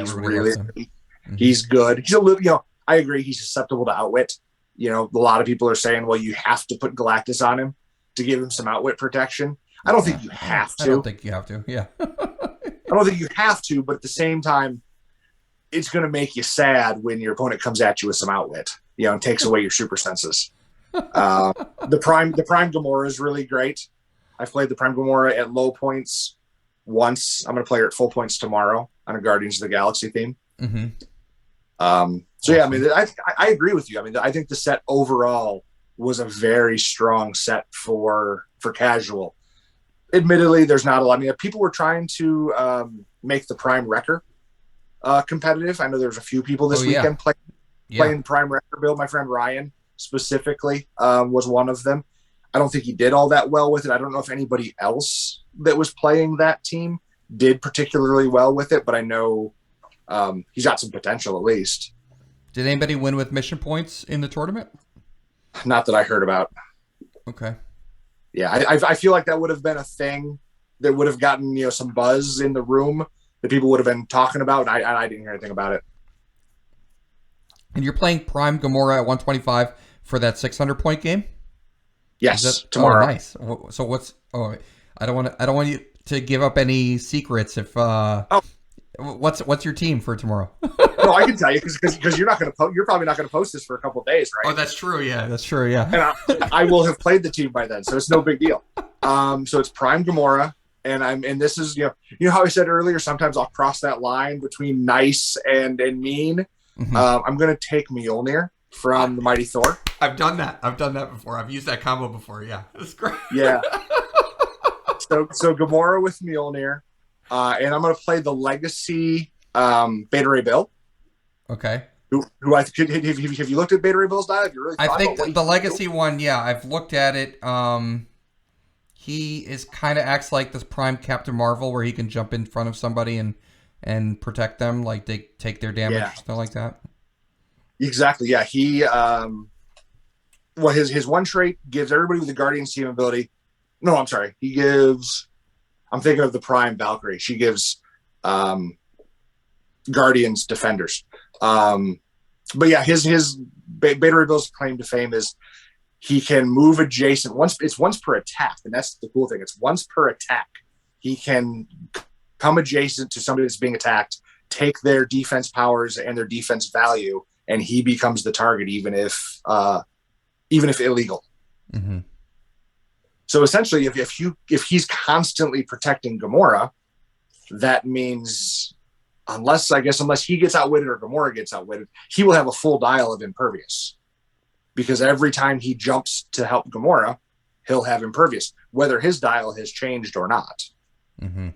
he's good. He's a little, I agree. He's susceptible to outwit. A lot of people are saying, well, you have to put Galactus on him to give him some outwit protection. I don't think you have to. I don't think you have to. Yeah. I don't think you have to, but at the same time, it's going to make you sad when your opponent comes at you with some outwit, and takes away your super senses. The Prime Gamora is really great. I've played the Prime Gamora at low points once. I'm going to play her at full points tomorrow on a Guardians of the Galaxy theme. Mm-hmm. So yeah, I mean, I agree with you. I mean, I think the set overall was a very strong set for casual. Admittedly, there's not a lot. I mean, people were trying to make the Prime Wrecker competitive. I know there's a few people this weekend playing Prime Wrecker build. My friend Ryan specifically was one of them. I don't think he did all that well with it. I don't know if anybody else that was playing that team did particularly well with it, but I know he's got some potential at least. Did anybody win with mission points in the tournament? Not that I heard about. Okay. Yeah, I feel like that would have been a thing that would have gotten some buzz in the room that people would have been talking about. I didn't hear anything about it. And you're playing Prime Gamora at 125 for that 600-point game? Yes, tomorrow. Oh, nice. So what's? Oh, I don't want you to give up any secrets. If what's your team for tomorrow? No, I can tell you because you're not going to you're probably not going to post this for a couple of days, right? Oh, that's true. Yeah, that's true. Yeah, and I will have played the team by then, so it's no big deal. So it's Prime Gamora, and this is how I said earlier. Sometimes I'll cross that line between nice and mean. Mm-hmm. I'm going to take Mjolnir from the Mighty Thor. I've done that before. I've used that combo before. Yeah, that's great. Yeah. So Gamora with Mjolnir, and I'm going to play the Legacy Beta Ray Bill. Okay. Who have you looked at Beta Ray Bill's dial? I think the Legacy one. Yeah, I've looked at it. He is kind of acts like this Prime Captain Marvel, where he can jump in front of somebody and protect them, like they take their damage or something like that. Exactly. Yeah. He his one trait gives everybody with the Guardians team ability. No, I'm sorry. He gives. I'm thinking of the Prime Valkyrie. She gives Guardians defenders. But yeah, his Beta Ray Bill's claim to fame is he can move adjacent once per attack, and that's the cool thing. It's once per attack. He can come adjacent to somebody that's being attacked, take their defense powers and their defense value, and he becomes the target, even if illegal. Mm-hmm. So essentially, if he's constantly protecting Gamora, that means unless he gets outwitted or Gamora gets outwitted, he will have a full dial of impervious, because every time he jumps to help Gamora, he'll have impervious, whether his dial has changed or not. Mm-hmm.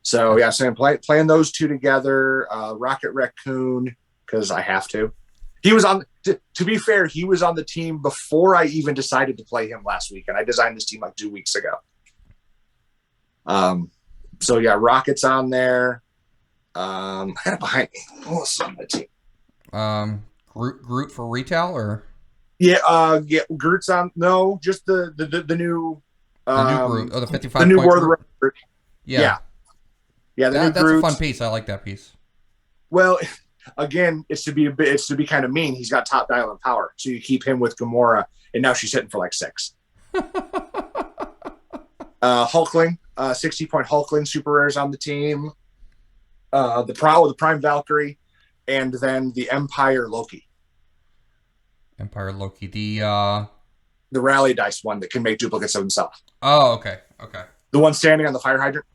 So yeah, so I'm playing those two together. Rocket Raccoon, because I have to. He was on. To be fair, he was on the team before I even decided to play him last week, and I designed this team like 2 weeks ago. So yeah, Rocket's on there. I had it behind me. What was on the team? Groot for retail or Yeah, Groot's on. No, just the new the new Groot? Oh, the the new 55-point War of the Groot. Realms Groot. Yeah, Yeah, yeah, the new that's a fun Groot. piece. I like that piece. Well, again, it's to be kind of mean. He's got top dial and power, so you keep him with Gamora, and now she's hitting for like 6. Hulkling, 60-point Hulkling super rares on the team. The Prime Valkyrie, and then the Empire Loki. Empire Loki. The rally dice one that can make duplicates of himself. Oh, okay. The one standing on the fire hydrant.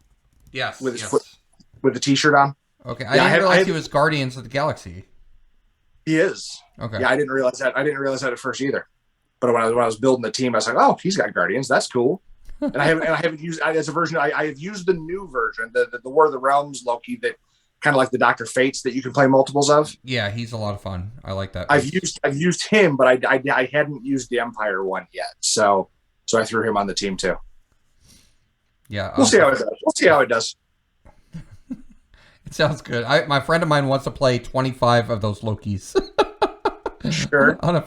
Yes. With his foot, with the t-shirt on. Okay. I didn't realize he was Guardians of the Galaxy. He is. Okay. Yeah, I didn't realize that. I didn't realize that at first either. But when I was building the team, I was like, oh, he's got Guardians. That's cool. And I haven't used as a version. I have used the new version, the War of the Realms Loki, that kind of like the Dr. Fates that you can play multiples of. Yeah, he's a lot of fun. I like that. I've used him, but I hadn't used the Empire one yet. So I threw him on the team too. Yeah, we'll see how it does. It sounds good. My friend of mine wants to play 25 of those Lokis. Sure. on a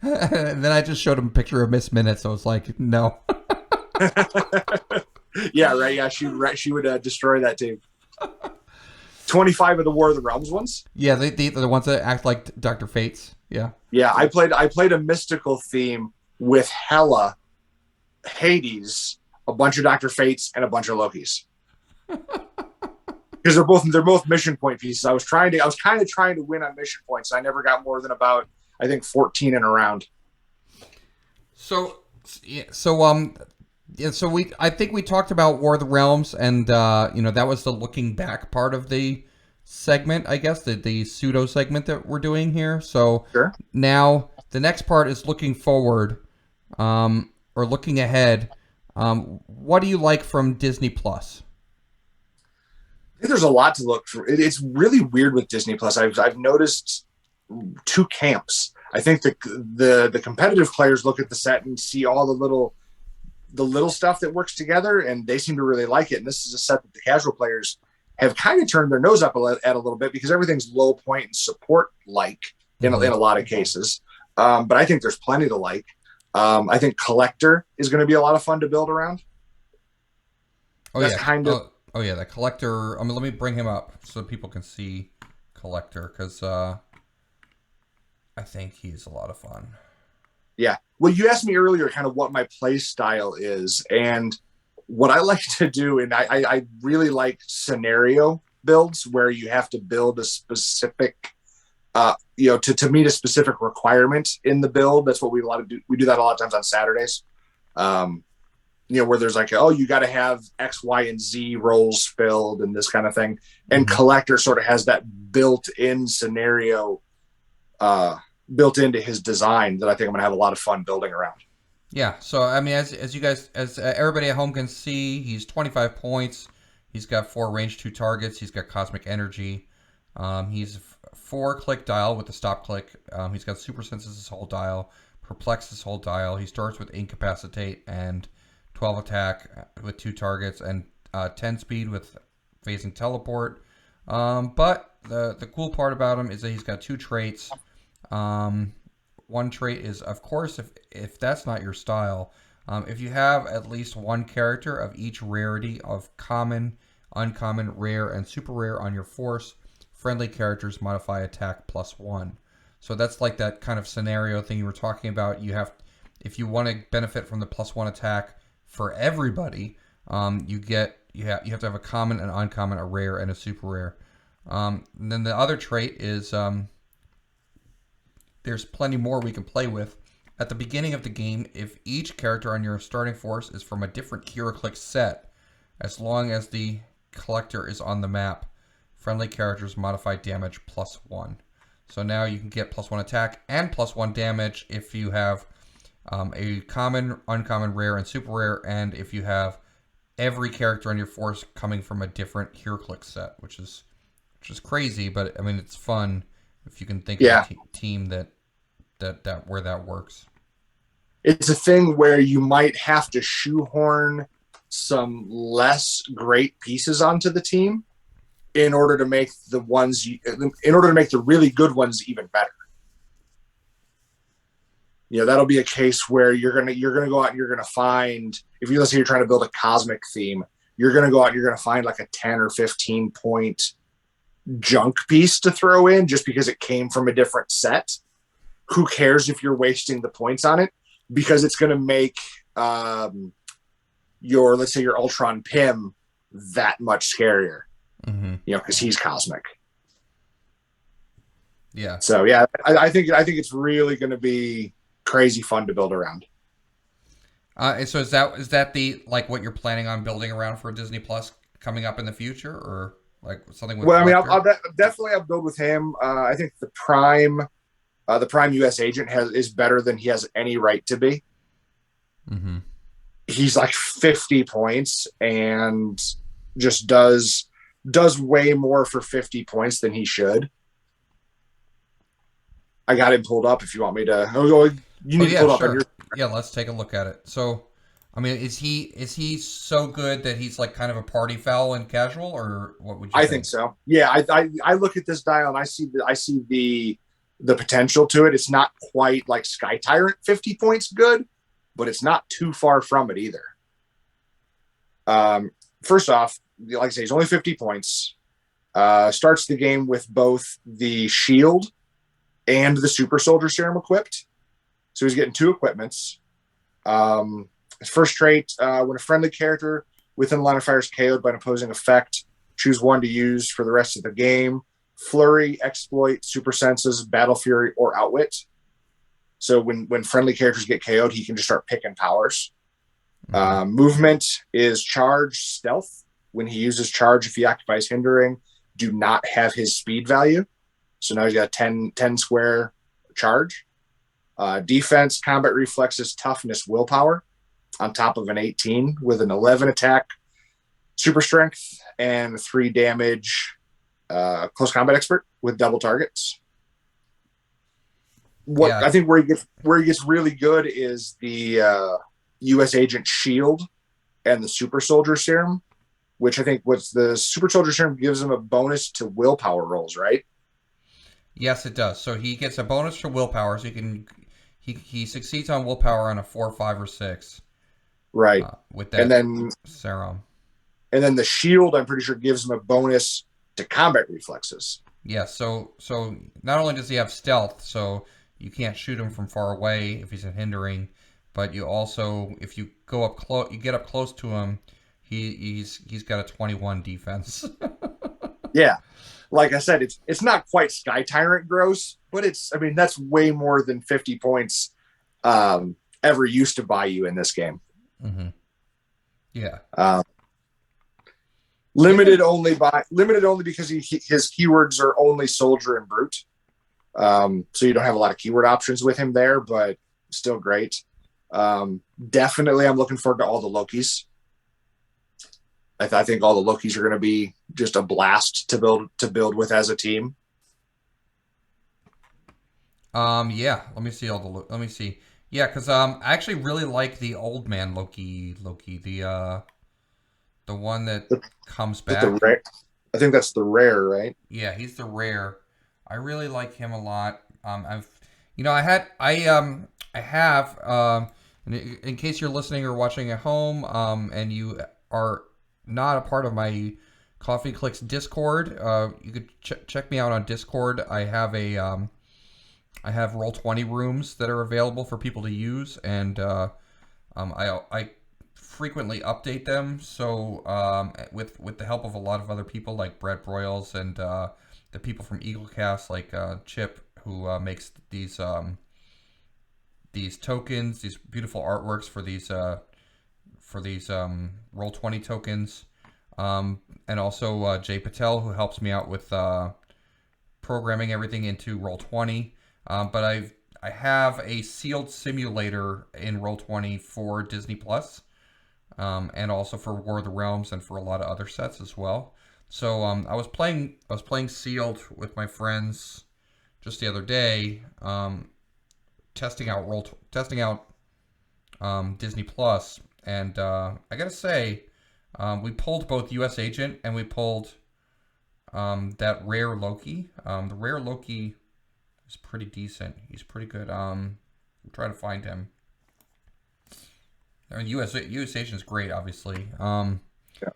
and then I just showed him a picture of Miss Minute, so it's like, no. Yeah, right. Yeah, she would destroy that team. 25 of the War of the Realms ones. Yeah, the ones that act like Dr. Fates. Yeah. Yeah, I played a mystical theme with Hela, Hades, a bunch of Dr. Fates, and a bunch of Lokis. Because they're both mission point pieces. I was kind of trying to win on mission points. I never got more than about, I think, 14 in a round. I think we talked about War of the Realms, and that was the looking back part of the segment, I guess, the pseudo segment that we're doing here. So sure. Now the next part is looking forward, or looking ahead. What do you like from Disney Plus? I think there's a lot to look for. It's really weird with Disney Plus. I've noticed 2 camps. I think the competitive players look at the set and see all the little stuff that works together, and they seem to really like it. And this is a set that the casual players have kind of turned their nose up at a little bit, because everything's low point and support in a lot of cases. But I think there's plenty to like. I think Collector is going to be a lot of fun to build around. The Collector. I mean, let me bring him up so people can see Collector, because I think he's a lot of fun. Yeah. Well, you asked me earlier kind of what my play style is, and what I like to do, and I really like scenario builds where you have to build a specific, to meet a specific requirement in the build. That's what we do that a lot of times on Saturdays. Where there's like, oh, you got to have X, Y, and Z roles filled and this kind of thing. And Collector sort of has that built-in scenario built into his design that I think I'm going to have a lot of fun building around. Yeah. So, I mean, as everybody at home can see, he's 25 points. He's got 4 range 2 targets. He's got Cosmic Energy. He's 4 click dial with the stop click. He's got Super Senses his whole dial, Perplex his whole dial. He starts with Incapacitate and 12 attack with 2 targets, and 10 speed with phasing teleport. But the cool part about him is that he's got 2 traits. One trait is, of course, if that's not your style, if you have at least 1 character of each rarity of common, uncommon, rare, and super rare on your force, friendly characters modify attack +1. So that's like that kind of scenario thing you were talking about. If you want to benefit from the +1 attack for everybody, you have to have a common, an uncommon, a rare, and a super rare. And then the other trait is there's plenty more we can play with. At the beginning of the game, if each character on your starting force is from a different Heroclix set, as long as the collector is on the map, friendly characters modify damage +1. So now you can get +1 attack and +1 damage if you have a common, uncommon, rare, and super rare, and if you have every character on your force coming from a different Heroclix set, which is crazy, but I mean, it's fun if you can think of a team that where that works. It's a thing where you might have to shoehorn some less great pieces onto the team in order to make the really good ones even better. That'll be a case where you're gonna go out and you're gonna find, if you let's say you're trying to build a cosmic theme, you're gonna go out and you're gonna find like a 10 or 15 point junk piece to throw in just because it came from a different set. Who cares if you're wasting the points on it? Because it's gonna make let's say your Ultron Pym that much scarier. Because he's cosmic. Yeah. So yeah, I think it's really going to be crazy fun to build around. And so is that the like what you're planning on building around for Disney Plus coming up in the future, or like something with? Well, I mean, I'll definitely build with him. I think the Prime U.S. agent is better than he has any right to be. He's like 50 points and just does way more for 50 points than he should. I got him pulled up if you want me to. You need to pull up on your. Yeah, let's take a look at it. So, I mean, is he so good that he's like kind of a party foul and casual, or what would you think? I think so. Yeah, I look at this dial and I see the potential to it. It's not quite like Sky Tyrant 50 points good, but it's not too far from it either. First off, like I say, he's only 50 points. Starts the game with both the shield and the super soldier serum equipped. So he's getting two equipments. His first trait, when a friendly character within the line of fire is KO'd by an opposing effect, choose one to use for the rest of the game. Flurry, Exploit, Super Senses, Battle Fury, or Outwit. So when friendly characters get KO'd, he can just start picking powers. Movement is Charge, Stealth. When he uses Charge, if he occupies Hindering, do not have his speed value. So now he's got a 10 square charge. Defense, Combat Reflexes, Toughness, Willpower, on top of an 18 with an 11 attack, Super Strength, and 3 damage. Close Combat Expert with double targets. I think where he gets really good is the U.S. Agent Shield and the Super Soldier Serum, which I think the Super Soldier Serum gives him a bonus to willpower rolls, right? Yes, it does. So he gets a bonus for willpower, so he succeeds on willpower on a 4, 5, or 6. Right. With that serum. And then the shield, I'm pretty sure, gives him a bonus to combat reflexes. Yeah, so not only does he have stealth, so you can't shoot him from far away if he's hindering, but you also, if you go up close, you get up close to him, he's got a 21 defense. Yeah. Like I said, it's not quite Sky Tyrant gross, but that's way more than 50 points ever used to buy you in this game. Yeah. Limited only because his keywords are only Soldier and Brute. So you don't have a lot of keyword options with him there, but still great. Definitely I'm looking forward to all the Lokis. I think all the Lokis are going to be just a blast to build with as a team. Yeah. Let me see let me see. Yeah, because I actually really like the old man Loki, the one that comes back. I think that's the rare, right? Yeah, he's the rare. I really like him a lot. In case you're listening or watching at home, and you are not a part of my Coffee Clix Discord, you could check me out on Discord. I have Roll20 rooms that are available for people to use, and I frequently update them. So with the help of a lot of other people like Brett Broyles and the people from Eaglecast, like Chip, who makes these tokens, these beautiful artworks for these Roll20 tokens, and also Jay Patel, who helps me out with programming everything into Roll20. But I have a sealed simulator in Roll20 for Disney Plus, and also for War of the Realms and for a lot of other sets as well. So I was playing sealed with my friends just the other day, testing out Disney Plus, And I gotta say, we pulled both U.S. Agent and we pulled that rare Loki. The rare Loki is pretty decent. He's pretty good. I'm trying to find him. I mean, U.S. Agent is great, obviously. Yeah.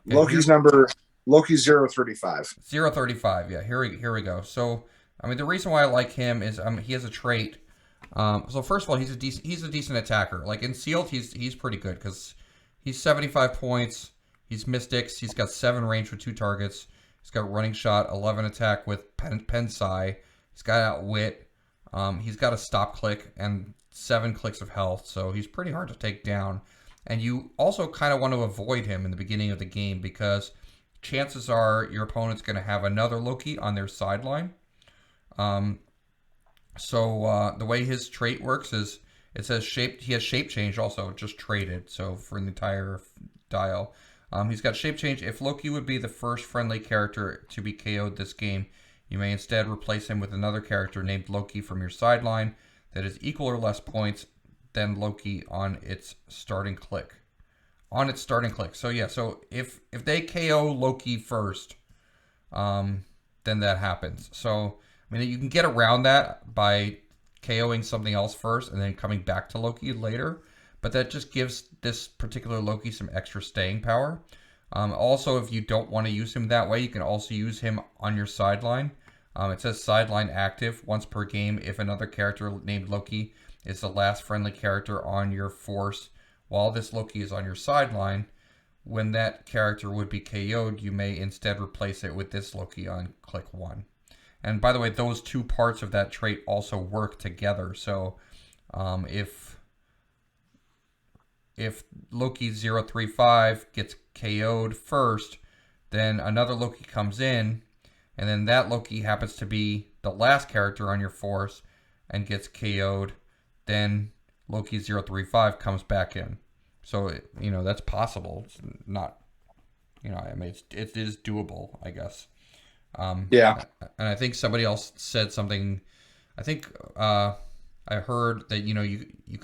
Loki's number Loki's 035. 035. Yeah, here we go. So, I mean, the reason why I like him is he has a trait. So first of all, he's a decent attacker. Like in Sealed, he's pretty good because he's 75 points. He's Mystics. He's got 7 range for 2 targets. He's got running shot, 11 attack with Pensai. He's got Outwit. He's got a stop click and 7 clicks of health. So he's pretty hard to take down. And you also kind of want to avoid him in the beginning of the game because chances are your opponent's going to have another Loki on their sideline. So the way his trait works is it says he has shape change also, just traded. So for the entire dial, he's got shape change. If Loki would be the first friendly character to be KO'd this game, you may instead replace him with another character named Loki from your sideline that is equal or less points than Loki on its starting click. So yeah, so if they KO Loki first, then that happens. So I mean, you can get around that by KOing something else first and then coming back to Loki later, but that just gives this particular Loki some extra staying power. Also, if you don't want to use him that way, you can also use him on your sideline. It says sideline active once per game if another character named Loki is the last friendly character on your force while this Loki is on your sideline. When that character would be KO'd, you may instead replace it with this Loki on click 1. And by the way, those two parts of that trait also work together. So if Loki 035 gets KO'd first, then another Loki comes in, and then that Loki happens to be the last character on your force and gets KO'd, then Loki 035 comes back in. So, that's possible. It's not, I mean, it is doable, I guess. Yeah. And I think somebody else said something. I think I heard that you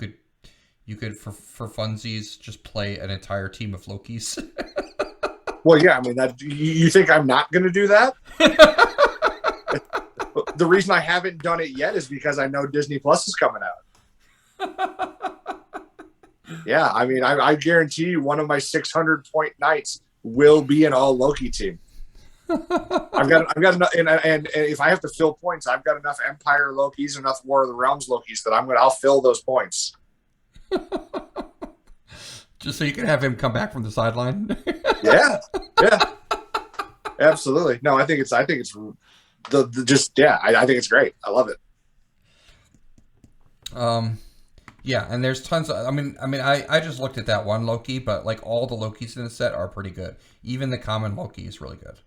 could for funsies just play an entire team of Lokis. Well, yeah. I mean, that you think I'm not going to do that? The reason I haven't done it yet is because I know Disney Plus is coming out. Yeah, I mean, I guarantee you, one of my 600-point nights will be an all Loki team. I've got enough, and if I have to fill points, I've got enough Empire Lokis, enough War of the Realms Lokis that I'll fill those points. Just so you can have him come back from the sideline. Yeah, absolutely. No, I think it's I think it's great. I love it. Yeah, and there's tons of. I just looked at that one Loki, but like all the Lokis in the set are pretty good. Even the common Loki is really good.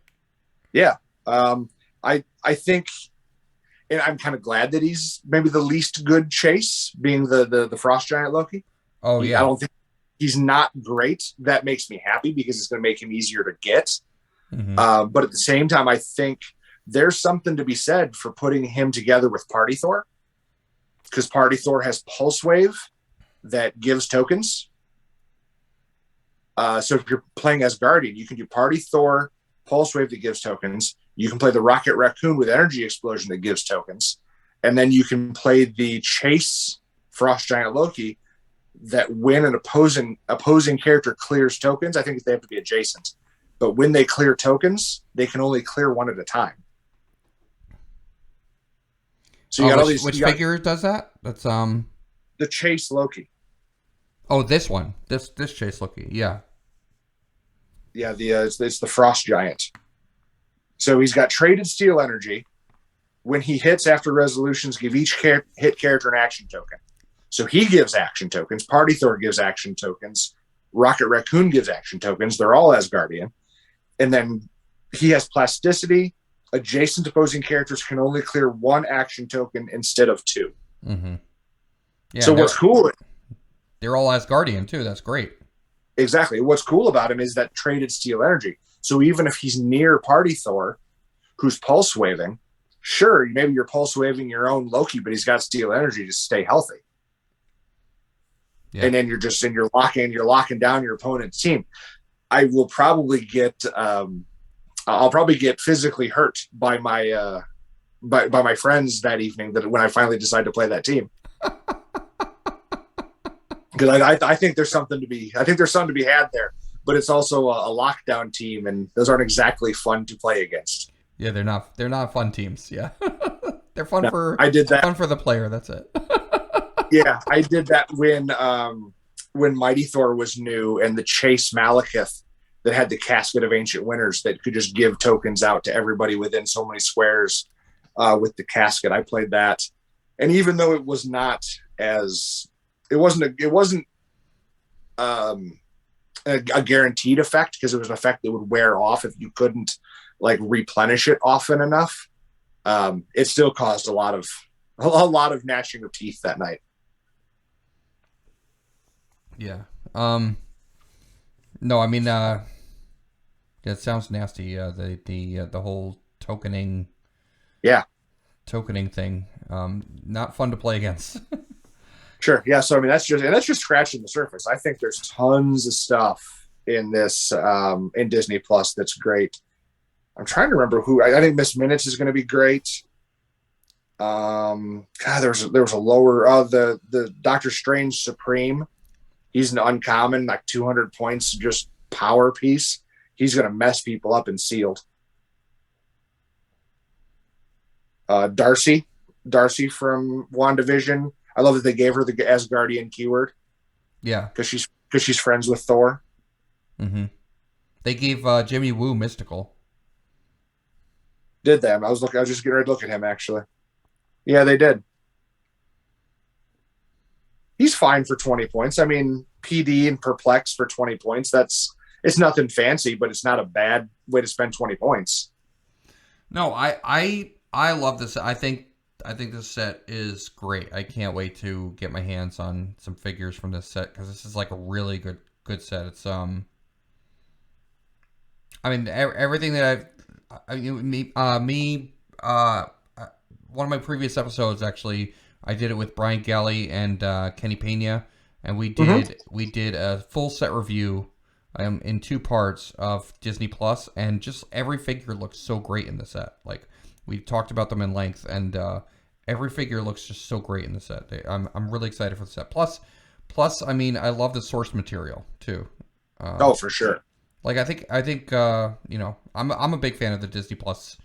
Yeah, I think, and I'm kind of glad that he's maybe the least good Chase, being the Frost Giant Loki. Oh yeah, I don't think he's not great. That makes me happy because it's going to make him easier to get. Mm-hmm. But at the same time, I think there's something to be said for putting him together with Party Thor, because Party Thor has Pulse Wave that gives tokens. So if you're playing as Guardian, you can do Party Thor, Pulse Wave that gives tokens. You can play the Rocket Raccoon with Energy Explosion that gives tokens. And then you can play the Chase Frost Giant Loki that when an opposing character clears tokens, I think they have to be adjacent, but when they clear tokens, they can only clear one at a time. So you got all these. Which figure does that? That's the Chase Loki. Oh, this one. This Chase Loki. Yeah. Yeah, it's the Frost Giant. So he's got traded Steel Energy. When he hits after resolutions, give each hit character an action token. So he gives action tokens. Party Thor gives action tokens. Rocket Raccoon gives action tokens. They're all Asgardian. And then he has plasticity. Adjacent opposing characters can only clear one action token instead of 2. Mm-hmm. Yeah, so what's cool? They're all Asgardian too. That's great. Exactly. What's cool about him is that traded Steel Energy. So even if he's near Party Thor, who's pulse waving, sure, maybe you're pulse waving your own Loki, but he's got Steel Energy to stay healthy. Yeah. and then you're locking down your opponent's team. I will probably get I'll probably get physically hurt by my by my friends that evening, that when I finally decide to play that team. Because I think there's something to be had there, but it's also a lockdown team, and those aren't exactly fun to play against. Yeah, they're not fun teams. Yeah. They're fun No, for I did that. Fun for the player, that's it. Yeah, I did that when Mighty Thor was new, and the Chase Malekith that had the Casket of Ancient Winners that could just give tokens out to everybody within so many squares with the casket. I played that, and even though it was not as it wasn't a guaranteed effect, because it was an effect that would wear off if you couldn't like replenish it often enough. It still caused a lot of gnashing of teeth that night. Yeah. No, I mean, it sounds nasty. The whole tokening. Yeah. Tokening thing. Not fun to play against. Sure. Yeah. So I mean, that's just scratching the surface. I think there's tons of stuff in this in Disney Plus that's great. I'm trying to remember who. I think Miss Minutes is going to be great. God, there was a lower the Doctor Strange Supreme. He's an uncommon, like 200 points, just power piece. He's going to mess people up in Sealed. Darcy from WandaVision. I love that they gave her the Asgardian keyword. Yeah, because she's friends with Thor. Mm-hmm. They gave Jimmy Woo Mystical. Did they? I was just getting ready to look at him, actually. Yeah, they did. He's fine for 20 points. I mean, PD and Perplex for 20 points. It's nothing fancy, but it's not a bad way to spend 20 points. No, I love this. I think this set is great. I can't wait to get my hands on some figures from this set, because this is like a really good set. It's I mean, everything that one of my previous episodes, actually, I did it with Brian Galley and Kenny Pena, and we did a full set review in 2 parts of Disney Plus, and just every figure looks so great in the set. Like, we talked about them in length, and every figure looks just so great in the set. I'm really excited for the set. Plus, I mean, I love the source material too. For sure. Like, I think you know, I'm a big fan of the Disney Plus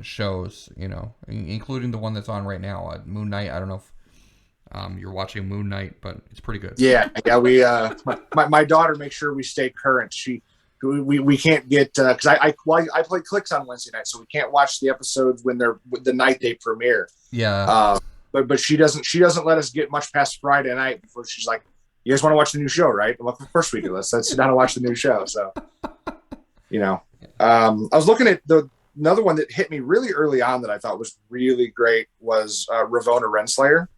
shows, you know, including the one that's on right now, Moon Knight. I don't know if you're watching Moon Knight, but it's pretty good. Yeah. We my daughter makes sure we stay current. We can't get because I play Clix on Wednesday night, so we can't watch the episodes when they're the night they premiere. Yeah. But she doesn't let us get much past Friday night before she's like, "You guys want to watch the new show, right?" I'm like, "Of course we do. Let's sit down and watch the new show." So, you know, I was looking at another one that hit me really early on that I thought was really great was Ravonna Renslayer.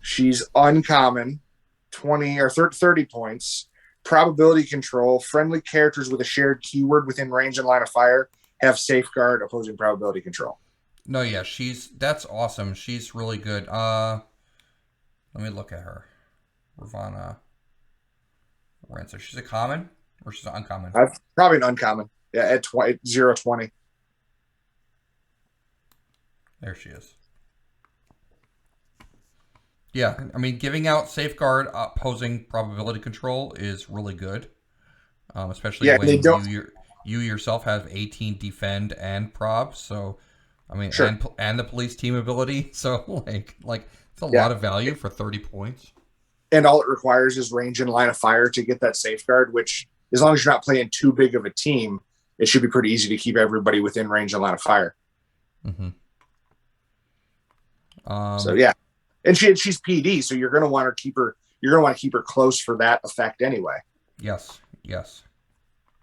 She's uncommon, 20 or 30 points. Probability control. Friendly characters with a shared keyword within range and line of fire have safeguard opposing probability control. No, yeah, that's awesome. She's really good. Let me look at her. Ravonna Renslayer. She's a common or she's an uncommon? Probably an uncommon. Yeah, at 0-20. There she is. Yeah, I mean, giving out safeguard opposing probability control is really good, especially when you yourself have 18 defend and prob. So, I mean, sure. and the police team ability. So, like it's a lot of value for 30 points. And all it requires is range and line of fire to get that safeguard, which, as long as you're not playing too big of a team, it should be pretty easy to keep everybody within range and line of fire. Mm-hmm. So yeah, and she's PD, so you're gonna want to keep her. You're gonna want to keep her close for that effect anyway. Yes.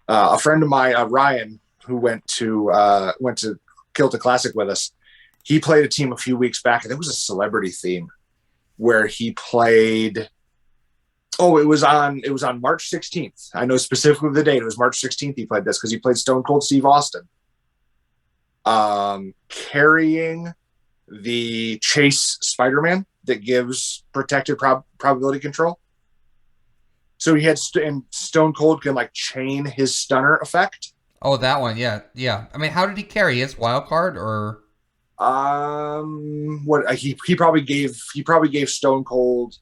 A friend of mine, Ryan, who went to Kilted Classic with us, he played a team a few weeks back, and it was a celebrity theme where he played. Oh, it was on March 16th. I know specifically the date. It was March 16th he played this because he played Stone Cold Steve Austin. Carrying the Chase Spider-Man, that gives protected probability control. So he had and Stone Cold can like chain his stunner effect. Oh, that one, yeah, yeah. I mean, how did he carry his wild card or? What he probably gave Stone Cold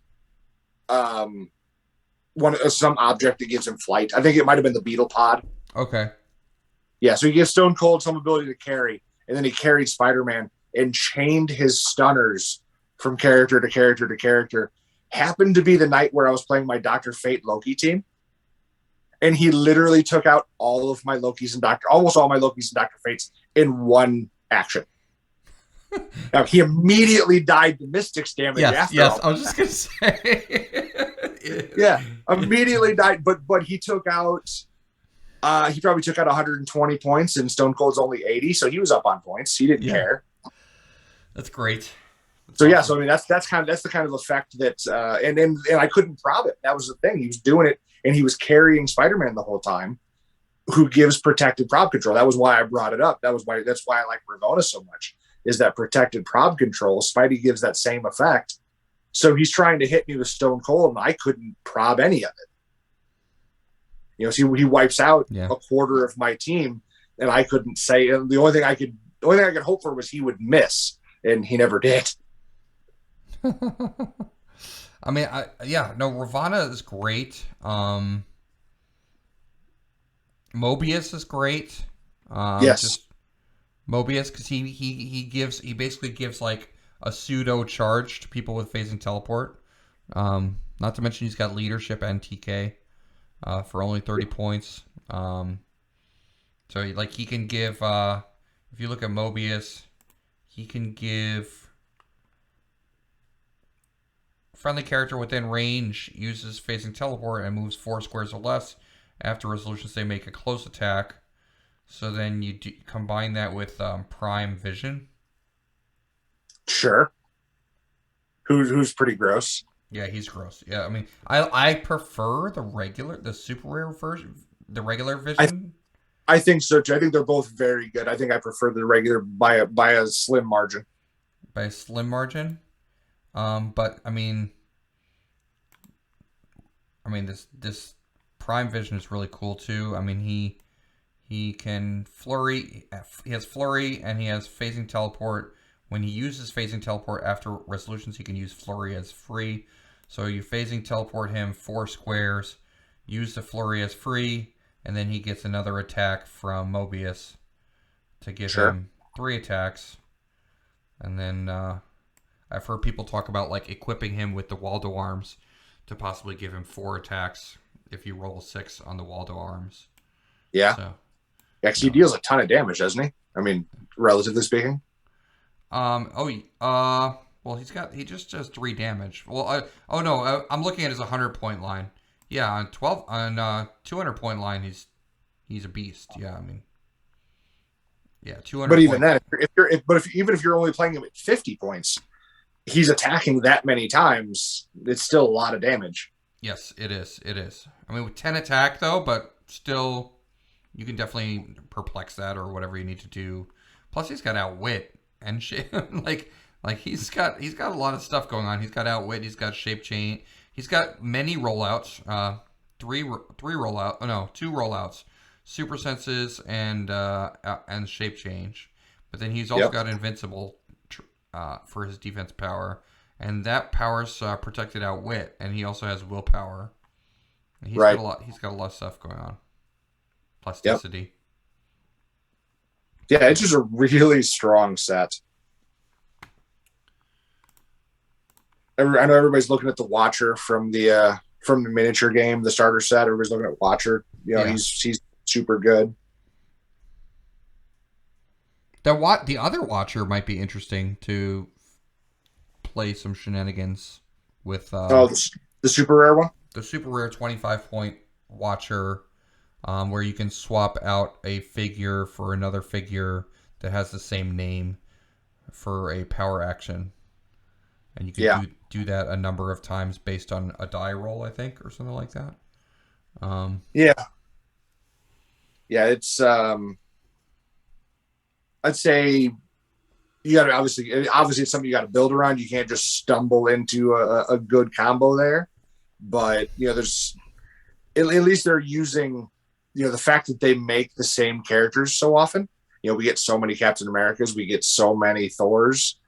some object that gives him flight. I think it might have been the beetle pod. Okay. Yeah, so he gives Stone Cold some ability to carry, and then he carried Spider-Man and chained his stunners from character to character to character. Happened to be the night where I was playing my Dr. Fate Loki team, and he literally took out all of my Lokis and almost all my Lokis and Dr. Fates in one action. Now, he immediately died to Mystics damage after. Yes, I was just gonna say. Yeah, immediately died, but he took out. He probably took out 120 points, and Stone Cold's only 80, so he was up on points. He didn't care. That's great. That's so awesome. Yeah, so I mean that's the kind of effect that, and I couldn't prob it. That was the thing. He was doing it, and he was carrying Spider-Man the whole time, who gives protected prob control. That was why I brought it up. That's why I like Ravonna so much. Is that protected prob control? Spidey gives that same effect. So he's trying to hit me with Stone Cold, and I couldn't prob any of it. You know, so he wipes out a quarter of my team, and I couldn't say. And the only thing I could hope for was he would miss, and he never did. I mean, Ravonna is great. Mobius is great. Yes. Just Mobius, because he basically gives like a pseudo charge to people with phasing teleport. Not to mention he's got leadership and TK for only 30 points. So like he can give, if you look at Mobius, he can give friendly character within range uses phasing teleport and moves 4 squares or less after resolutions they make a close attack. So then you combine that with Prime Vision. Sure. Who's pretty gross. Yeah, he's gross. Yeah, I mean, I prefer the super rare version, the regular Vision. I think so too. I think they're both very good. I think I prefer the regular by a slim margin. By a slim margin. But I mean this Prime Vision is really cool too. I mean he can flurry. He has flurry and he has phasing teleport. When he uses phasing teleport after resolutions, he can use flurry as free. So you phasing teleport him 4 squares, use the flurry as free, and then he gets another attack from Mobius to give him 3 attacks. And then I've heard people talk about like equipping him with the Waldo arms to possibly give him 4 attacks if you roll 6 on the Waldo arms. Yeah. So, he deals a ton of damage, doesn't he? I mean, relatively speaking. Well, he just does 3 damage. Well, I'm looking at his 100-point line. Yeah, on 200-point line, he's a beast. Yeah, I mean, yeah, 200. But even then, if you're only playing him at 50 points, he's attacking that many times. It's still a lot of damage. Yes, it is. It is. I mean, with 10 attack though, but still, you can definitely perplex that or whatever you need to do. Plus, he's got outwit and shit. like he's got a lot of stuff going on. He's got outwit. He's got shape chain. He's got many rollouts. 2 rollouts. Super senses and shape change. But then he's also got invincible for his defense power, and that power's protected outwit, and he also has willpower. And he's got a lot. He's got a lot of stuff going on. Plasticity. Yeah, it's just a really strong set. I know everybody's looking at the Watcher from the miniature game, the starter set. Everybody's looking at Watcher. You know, he's super good. The other Watcher might be interesting to play some shenanigans with. The super rare one? The super rare 25-point Watcher, where you can swap out a figure for another figure that has the same name for a power action. And you can do that a number of times based on a die roll, I think, or something like that. Yeah, it's I'd say you got to obviously it's something you got to build around. You can't just stumble into a good combo there. But there's at least they're using the fact that they make the same characters so often. We get so many Captain Americas, we get so many Thors.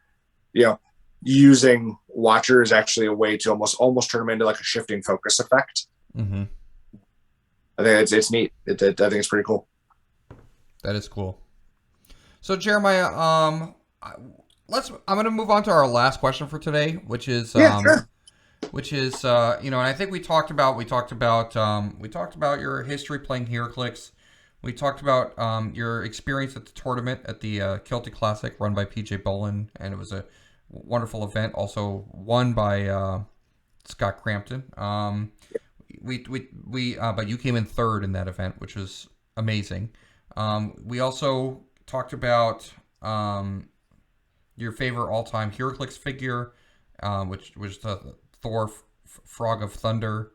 Using Watcher is actually a way to almost turn them into like a shifting focus effect. Mm-hmm. I think it's neat. I think it's pretty cool. That is cool. So Jeremiah, I'm going to move on to our last question for today, which is Sure. Which is and I think we talked about your history playing Heroclix. We talked about your experience at the tournament at the Kilted Classic run by PJ Bolin, and it was a wonderful event, also won by Scott Cramton. But you came in third in that event, which was amazing. We also talked about your favorite all-time Heroclix figure, which was the Thor Frog of Thunder.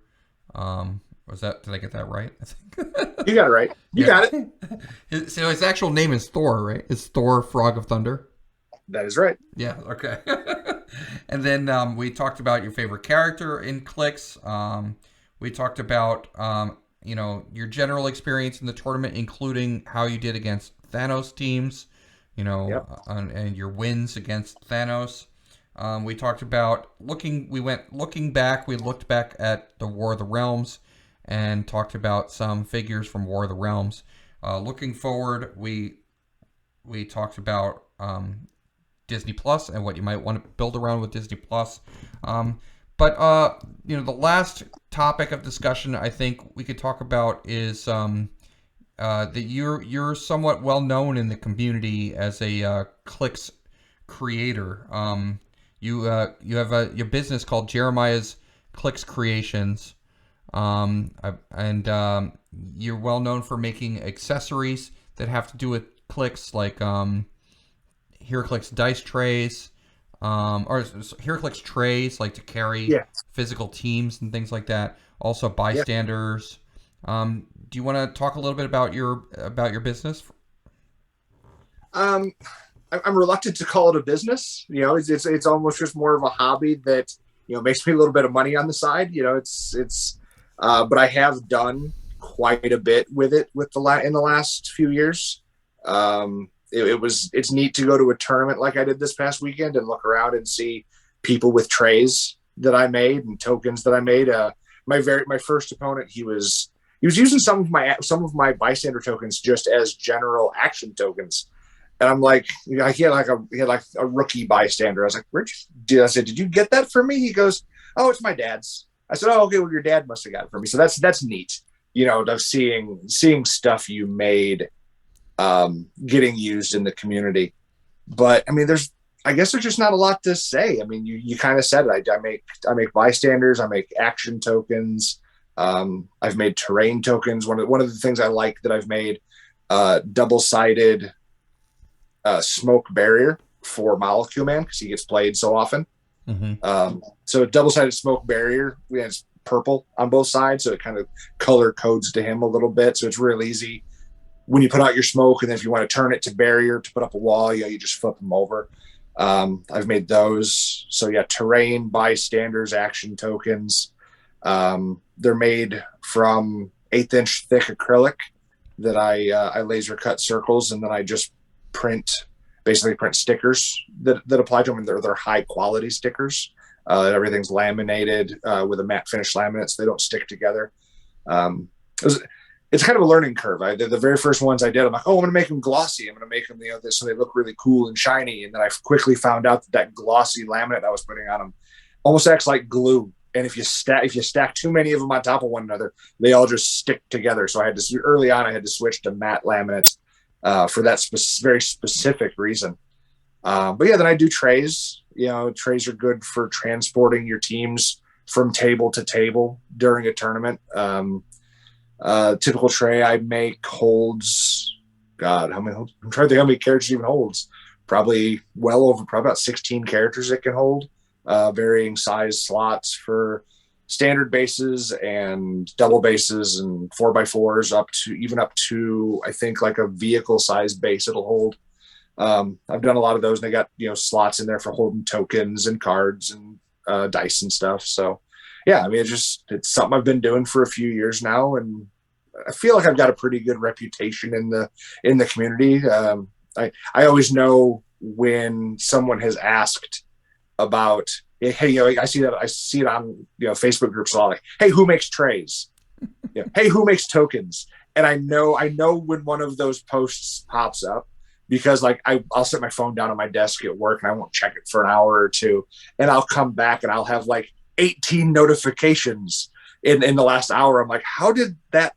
Did I get that right? I think. You got it right. You got it. So his actual name is Thor, right? It's Thor Frog of Thunder. That is right. Yeah, okay. And then we talked about your favorite character in Clix. We talked about your general experience in the tournament, including how you did against Thanos teams, and your wins against Thanos. We talked about we looked back at the War of the Realms and talked about some figures from War of the Realms. Looking forward, we talked about Disney Plus and what you might want to build around with Disney Plus. But the last topic of discussion I think we could talk about is that you're somewhat well known in the community as a Clix creator. You have your business called Jeremiah's Clix Creations, and you're well known for making accessories that have to do with Clix, like Heroclix dice trays, or Heroclix trays, like to carry physical teams and things like that. Also bystanders. Do you want to talk a little bit about your business? I'm reluctant to call it a business. It's almost just more of a hobby that makes me a little bit of money on the side. But I have done quite a bit with it in the last few years. It's neat to go to a tournament like I did this past weekend and look around and see people with trays that I made and tokens that I made. My first opponent, he was using some of my bystander tokens just as general action tokens. And I'm like, he had like a rookie bystander. I was like, I said, did you get that for me? He goes, oh, it's my dad's. I said, oh, okay, well, your dad must have got it for me. So that's neat, of seeing stuff you made getting used in the community. But I mean, I guess there's just not a lot to say. I mean, you kind of said it. I make bystanders. I make action tokens. I've made terrain tokens. One of the things I like that I've made double-sided smoke barrier for Molecule Man because he gets played so often. Mm-hmm. So double-sided smoke barrier. It's purple on both sides, so it kind of color codes to him a little bit. So it's real easy when you put out your smoke, and then if you want to turn it to barrier to put up a wall, you just flip them over. I've made those. So yeah, terrain, bystanders, action tokens. They're made from 1/8-inch thick acrylic that I laser cut circles, and then I just print stickers that apply to them. And they're high quality stickers. Everything's laminated with a matte finish laminate, so they don't stick together. It's kind of a learning curve. The very first ones I did, I'm like, oh, I'm going to make them glossy. I'm going to make them this so they look really cool and shiny. And then I quickly found out that glossy laminate I was putting on them almost acts like glue. And if you stack too many of them on top of one another, they all just stick together. So early on I had to switch to matte laminate for that very specific reason. But yeah, then I do trays. Trays are good for transporting your teams from table to table during a tournament. Typical tray I make holds, God, how many holds? I'm trying to think how many characters it even holds. Probably about 16 characters it can hold. Varying size slots for standard bases and double bases and 4x4s up to I think like a vehicle size base it'll hold. I've done a lot of those, and they got slots in there for holding tokens and cards and dice and stuff. So yeah, I mean, it's something I've been doing for a few years now, and I feel like I've got a pretty good reputation in the community. I always know when someone has asked about, hey, I see it on Facebook groups a lot, like, hey, who makes trays? Hey, who makes tokens? And I know when one of those posts pops up, because like I'll set my phone down on my desk at work and I won't check it for an hour or two, and I'll come back and I'll have like 18 notifications in the last hour. I'm like, how did that?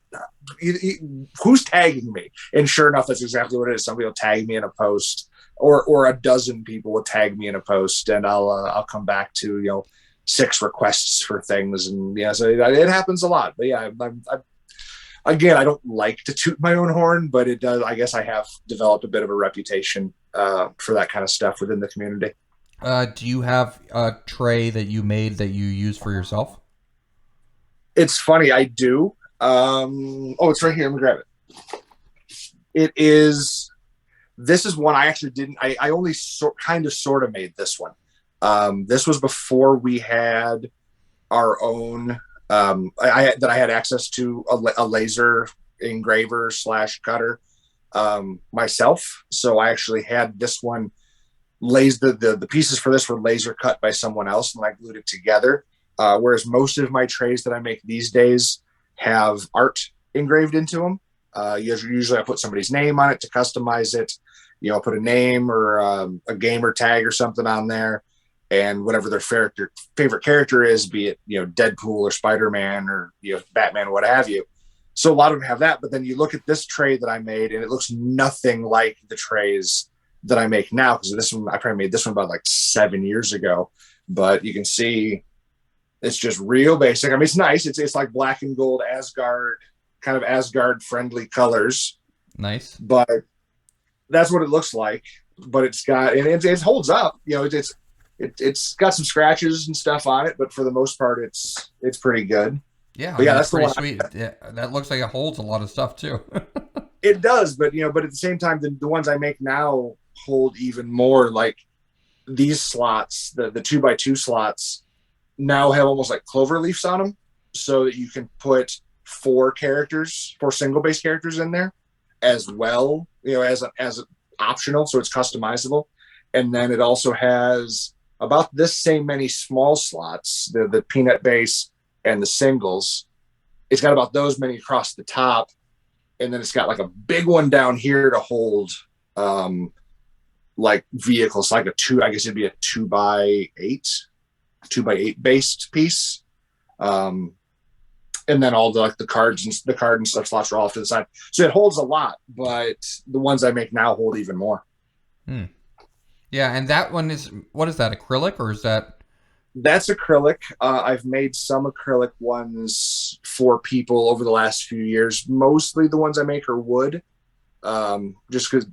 Who's tagging me? And sure enough, that's exactly what it is. Somebody will tag me in a post, or a dozen people will tag me in a post, and I'll come back to 6 requests for things, and so it happens a lot. But yeah, again, I don't like to toot my own horn, but it does. I guess I have developed a bit of a reputation for that kind of stuff within the community. Do you have a tray that you made that you use for yourself? It's funny, I do. It's right here. Let me grab it. This is one I actually didn't. I only sort of made this one. This was before we had our own. I had access to a laser engraver / cutter myself. So I actually had this one. The pieces for this were laser cut by someone else, and I glued it together. Whereas most of my trays that I make these days have art engraved into them. Usually I put somebody's name on it to customize it. Put a name or a gamer tag or something on there, and whatever their favorite character is, be it Deadpool or Spider-Man or Batman, what have you. So a lot of them have that. But then you look at this tray that I made, and it looks nothing like the trays that I make now, because this one I probably made this one about like 7 years ago. But you can see it's just real basic. I mean, it's nice. It's like black and gold Asgard, kind of Asgard friendly colors. Nice. But that's what it looks like. But it's got, and it holds up. It's got some scratches and stuff on it, but for the most part, it's pretty good. Yeah, but that's pretty sweet. Yeah, that looks like it holds a lot of stuff too. It does, but but at the same time, the ones I make now hold even more. Like these slots, the 2x2 slots, now have almost like clover leaves on them, so that you can put 4 single base characters in there as well, as an optional, so it's customizable. And then it also has about this same many small slots, the peanut base and the singles. It's got about those many across the top, and then it's got like a big one down here to hold like vehicles, like I guess it'd be a 2x8 based piece, and then all the cards and the card and stuff slots are off to the side, so it holds a lot. But the ones I make now hold even more. Yeah, and that one is, what is that, acrylic, or is that? That's acrylic. I've made some acrylic ones for people over the last few years. Mostly the ones I make are wood, just because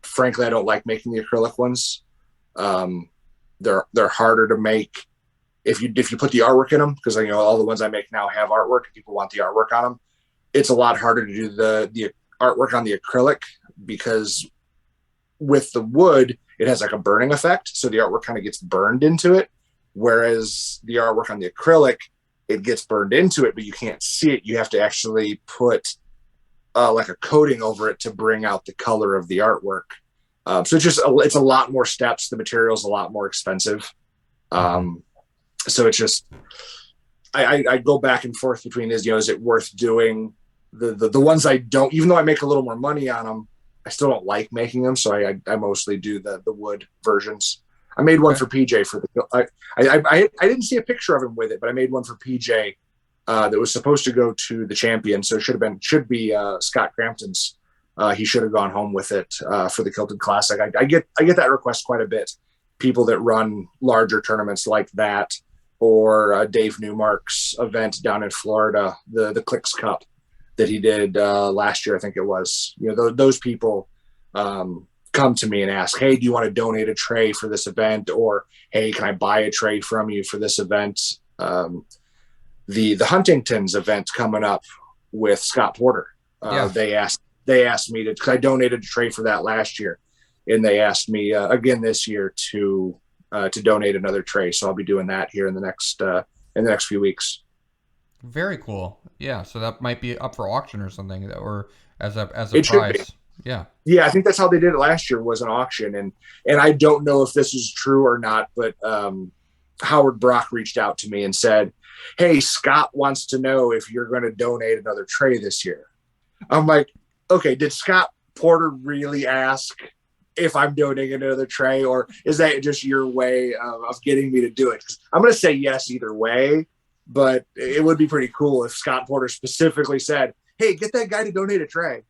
frankly I don't like making the acrylic ones. They're harder to make if you put the artwork in them, because all the ones I make now have artwork and people want the artwork on them. It's a lot harder to do the artwork on the acrylic, because with the wood it has like a burning effect, so the artwork kind of gets burned into it, whereas the artwork on the acrylic, it gets burned into it but you can't see it. You have to actually put like a coating over it to bring out the color of the artwork. So it's a lot more steps. The material's a lot more expensive. So it's just, I go back and forth between is it worth doing the ones I don't, even though I make a little more money on them, I still don't like making them. So I mostly do the wood versions. I made one for PJ for I didn't see a picture of him with it, but I made one for PJ that was supposed to go to the champion. So it should be Scott Cramton's. He should have gone home with it for the Kilted Classic. I get that request quite a bit. People that run larger tournaments like that, or Dave Newmark's event down in Florida, the Clix Cup that he did last year, I think it was. Those people come to me and ask, hey, do you want to donate a tray for this event? Or, hey, can I buy a tray from you for this event? The Huntington's event coming up with Scott Porter. They asked me to, because I donated a tray for that last year. and they asked me again this year to donate another tray. So I'll be doing that here in the next few weeks. Very cool. Yeah, so that might be up for auction or something, or as a It should be. prize. Yeah. Yeah, I think that's how they did it last year, was an auction, and I don't know if this is true or not, but Howard Brock reached out to me and said, "Hey, Scott wants to know if you're going to donate another tray this year." I'm like, okay, did Scott Porter really ask if I'm donating another tray, or is that just your way of getting me to do it? 'Cause I'm going to say yes either way, but it would be pretty cool if Scott Porter specifically said, "Hey, get that guy to donate a tray."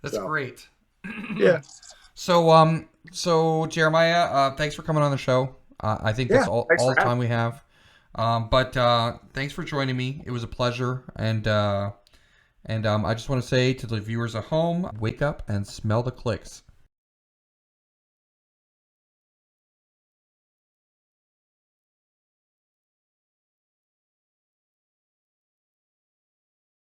That's great. Yeah. So Jeremiah, thanks for coming on the show. I think that's all the time we have. But thanks for joining me. It was a pleasure, and I just want to say to the viewers at home, wake up and smell the Clix.